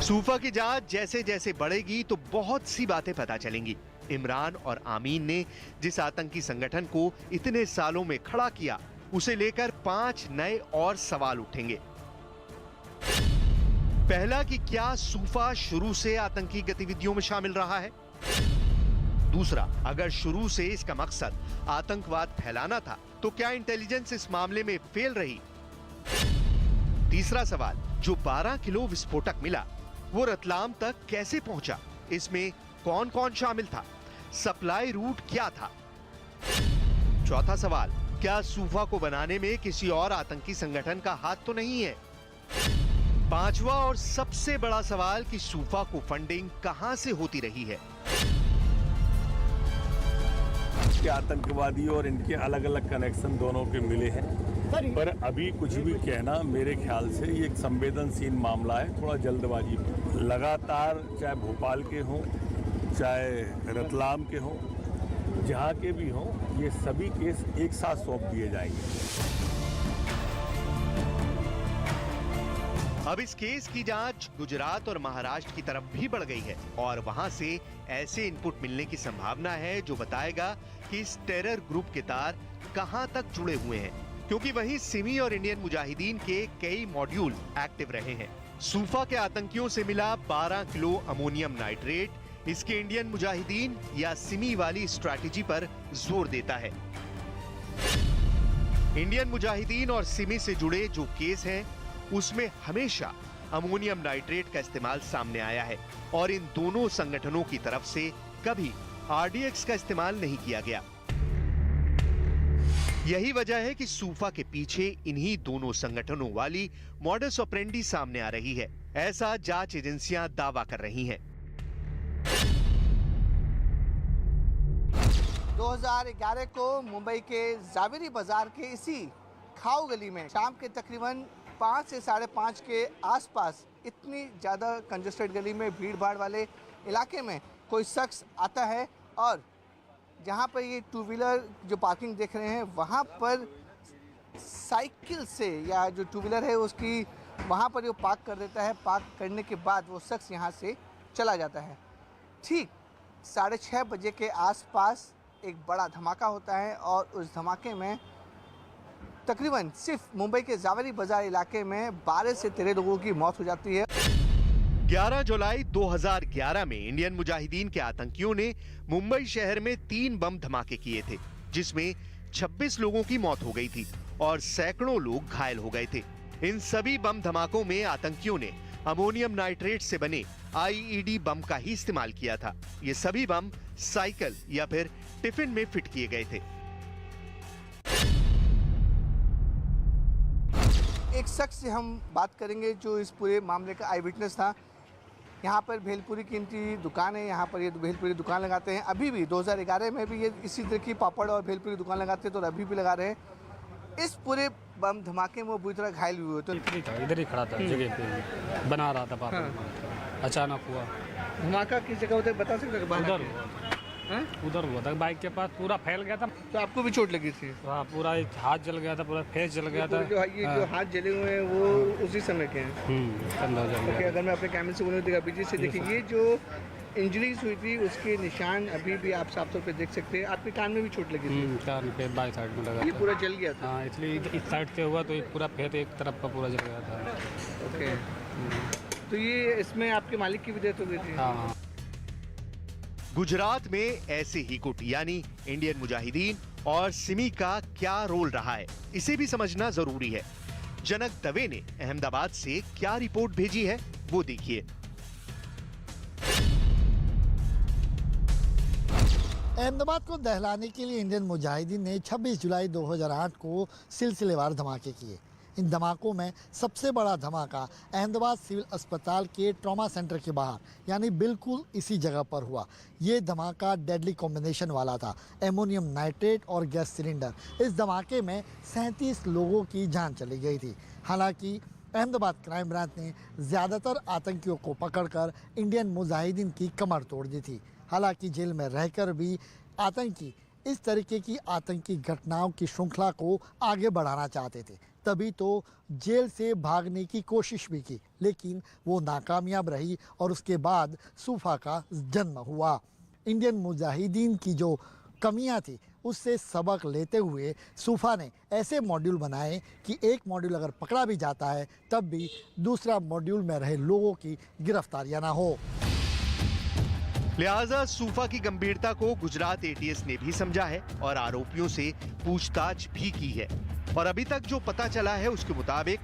सूफा की जांच जैसे जैसे बढ़ेगी तो बहुत सी बातें पता चलेंगी। इमरान और आमीन ने जिस आतंकी संगठन को इतने सालों में खड़ा किया उसे लेकर 5 नए और सवाल उठेंगे। पहला कि क्या सूफा शुरू से आतंकी गतिविधियों में शामिल रहा है? दूसरा, अगर शुरू से इसका मकसद आतंकवाद फैलाना था तो क्या इंटेलिजेंस इस मामले में फेल रही? तीसरा सवाल, जो 12 किलो विस्फोटक मिला वो रतलाम तक कैसे पहुंचा? इसमें कौन कौन शामिल था? सप्लाई रूट क्या था? चौथा सवाल, क्या सूफा को बनाने में किसी और आतंकी संगठन का हाथ तो नहीं है? पांचवा और सबसे बड़ा सवाल कि सूफा को फंडिंग कहां से होती रही है? के आतंकवादी और इनके अलग अलग कनेक्शन दोनों के मिले हैं, पर अभी कुछ भी कहना मेरे ख्याल से ये एक संवेदनशील मामला है, थोड़ा जल्दबाजी। लगातार चाहे भोपाल के हों चाहे रतलाम के हों, जहाँ के भी हों, ये सभी केस एक साथ सौंप दिए जाएंगे। अब इस केस की जांच गुजरात और महाराष्ट्र की तरफ भी बढ़ गई है और वहां से ऐसे इनपुट मिलने की संभावना है जो बताएगा कि इस टेरर ग्रुप के तार कहां तक जुड़े हुए हैं, क्योंकि वहीं सिमी और इंडियन मुजाहिदीन के कई मॉड्यूल एक्टिव रहे हैं। सूफा के आतंकियों से मिला 12 किलो अमोनियम नाइट्रेट इसके इंडियन मुजाहिदीन या सिमी वाली स्ट्रैटेजी पर जोर देता है। इंडियन मुजाहिदीन और सिमी से जुड़े जो केस हैं उसमें हमेशा अमोनियम नाइट्रेट का इस्तेमाल सामने आया है और इन दोनों संगठनों की तरफ से कभी आरडीएक्स का इस्तेमाल नहीं किया गया। यही वजह है कि सूफा के पीछे इन्हीं दोनों संगठनों वाली मॉडस ऑपरेंडी सामने आ रही है, ऐसा जांच एजेंसियां दावा कर रही हैं। 2011 को मुंबई के जावेरी बाजार के इसी खाऊ गली में शाम के तकरीबन 5 से 5:30 के आसपास इतनी ज़्यादा कंजस्टेड गली में भीड़ भाड़ वाले इलाके में कोई शख्स आता है और जहाँ पर ये 2 व्हीलर जो पार्किंग देख रहे हैं वहाँ पर साइकिल से या जो 2 व्हीलर है उसकी वहाँ पर वो पार्क कर देता है। पार्क करने के बाद वो शख्स यहाँ से चला जाता है। ठीक 6:30 बजे के आसपास एक बड़ा धमाका होता है और उस धमाके में तकरीबन सिर्फ मुंबई के जावेरी बाजार इलाके में 12 से 13 लोगों की मौत हो जाती है। 11 जुलाई 2011 में इंडियन मुजाहिदीन के आतंकियों ने मुंबई शहर में 3 बम धमाके किए थे जिसमें 26 लोगों की मौत हो गई थी और सैकड़ों लोग घायल हो गए थे। इन सभी बम धमाकों में आतंकियों ने अमोनियम नाइट्रेट से बने आईईडी बम का ही इस्तेमाल किया था। ये सभी बम साइकिल या फिर टिफिन में फिट किए गए थे। एक शख्स से हम बात करेंगे जो इस पूरे मामले का आई विटनेस था। यहाँ पर भेलपुरी की इनकी दुकान है, यहाँ पर ये भेलपुरी दुकान लगाते हैं। अभी भी 2011 में भी ये इसी तरह की पापड़ और भेलपुरी दुकान लगाते थे और अभी भी लगा रहे हैं। इस पूरे बम धमाके में वो बुरी तरह घायल हुए तो इधर ही खड़ा था जगह पे बना रहा था पापड़। अचानक हुआ धमाका। किस जगह होता है बता सकते हैं? उधर हुआ था, बाइक के पास पूरा फैल गया था। तो आपको भी चोट लगी थी? हाँ, पूरा हाथ जल गया था, पूरा फेस जल गया था। जो हाथ जले हुए हैं वो उसी समय के हैं। ओके, अगर मैं अपने कैमरे से बोलूँ तो अभी से देखिए, ये जो इंजरीज हुई थी उसके निशान अभी भी आप साफ तौर पे देख सकते हैं। आपके कान में भी चोट लगी थी? कान पे बाई साइड में लगा। ये पूरा जल गया था? हाँ, इसलिए इस साइड से हुआ तो ये पूरा फेस एक तरफ का पूरा जल गया था। ओके, तो ये इसमें आपके मालिक की भी डेथ हो गई थी? हाँ। गुजरात में ऐसे ही गुट यानी इंडियन मुजाहिदीन और सिमी का क्या रोल रहा है, इसे भी समझना जरूरी है। जनक दवे ने अहमदाबाद से क्या रिपोर्ट भेजी है वो देखिए। अहमदाबाद को दहलाने के लिए इंडियन मुजाहिदीन ने 26 जुलाई 2008 को सिलसिलेवार धमाके किए। इन धमाकों में सबसे बड़ा धमाका अहमदाबाद सिविल अस्पताल के ट्रॉमा सेंटर के बाहर यानी बिल्कुल इसी जगह पर हुआ। ये धमाका डेडली कॉम्बिनेशन वाला था, एमोनियम नाइट्रेट और गैस सिलेंडर। इस धमाके में 37 लोगों की जान चली गई थी। हालांकि अहमदाबाद क्राइम ब्रांच ने ज़्यादातर आतंकियों को पकड़कर इंडियन मुजाहिदीन की कमर तोड़ दी थी। हालांकि जेल में रहकर भी आतंकी इस तरीके की आतंकी घटनाओं की श्रृंखला को आगे बढ़ाना चाहते थे। तभी तो जेल से भागने की कोशिश भी की, लेकिन वो नाकामयाब रही और उसके बाद सूफा का जन्म हुआ। इंडियन मुजाहिदीन की जो कमियां थी उससे सबक लेते हुए सूफा ने ऐसे मॉड्यूल बनाए कि एक मॉड्यूल अगर पकड़ा भी जाता है तब भी दूसरा मॉड्यूल में रहे लोगों की गिरफ्तारियां ना हो। लिहाजा सूफा की गंभीरता को गुजरात एटीएस ने भी समझा है और आरोपियों से पूछताछ भी की है। और अभी तक जो पता चला है उसके मुताबिक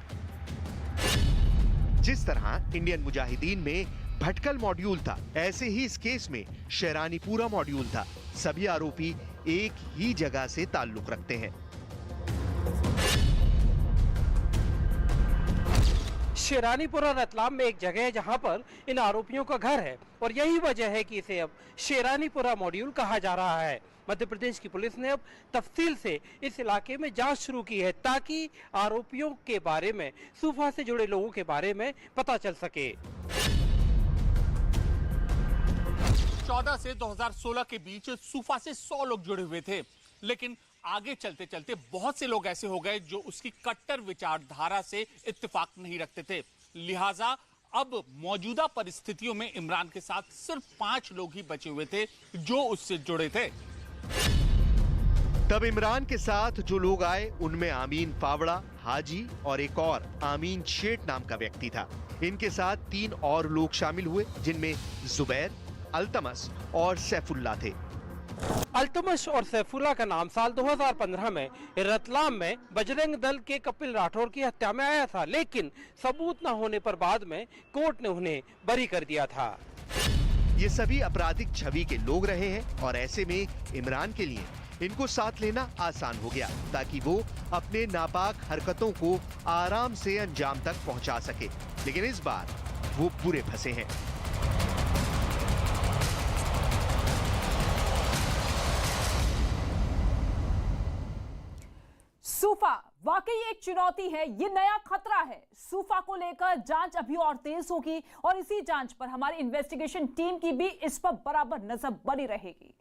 जिस तरह इंडियन मुजाहिदीन में भटकल मॉड्यूल था, ऐसे ही इस केस में शेरानीपुरा मॉड्यूल था। सभी आरोपी एक ही जगह से ताल्लुक रखते हैं। शेरानीपुरा रतलाम में एक जगह है जहां पर इन आरोपियों का घर है और यही वजह है कि इसे अब शेरानीपुरा मॉड्यूल कहा जा रहा है। मध्य प्रदेश की पुलिस ने अब तफसील से इस इलाके में जांच शुरू की है ताकि आरोपियों के बारे में, सूफा से जुड़े लोगों के बारे में पता चल सके। 14 से 2016 के बीच सूफा से 100 लोग जुड़े हुए थे, लेकिन आगे चलते चलते बहुत से लोग ऐसे हो गए जो उसकी कट्टर विचारधारा से इत्तेफाक नहीं रखते थे। लिहाजा अब मौजूदा परिस्थितियों में इमरान के साथ सिर्फ 5 लोग ही बचे हुए थे जो उससे जुड़े थे। तब इमरान के साथ जो लोग आए उनमें आमीन फावड़ा, हाजी और एक और आमीन शेठ नाम का व्यक्ति था। इनके साथ 3 और लोग शामिल हुए जिनमें जुबैर, अल्तमस और सैफुल्ला थे। अल्तमश और सैफुल्ला का नाम साल 2015 में रतलाम में बजरंग दल के कपिल राठौर की हत्या में आया था, लेकिन सबूत न होने पर बाद में कोर्ट ने उन्हें बरी कर दिया था। ये सभी आपराधिक छवि के लोग रहे हैं और ऐसे में इमरान के लिए इनको साथ लेना आसान हो गया ताकि वो अपने नापाक हरकतों को आराम से अंजाम तक पहुंचा सके। लेकिन इस बार वो बुरे फंसे हैं। सूफा वाकई एक चुनौती है, ये नया खतरा है। सूफा को लेकर जांच अभी और तेज होगी और इसी जांच पर हमारी इन्वेस्टिगेशन टीम की भी इस पर बराबर नजर बनी रहेगी।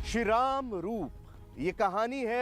श्री राम रूप, ये कहानी है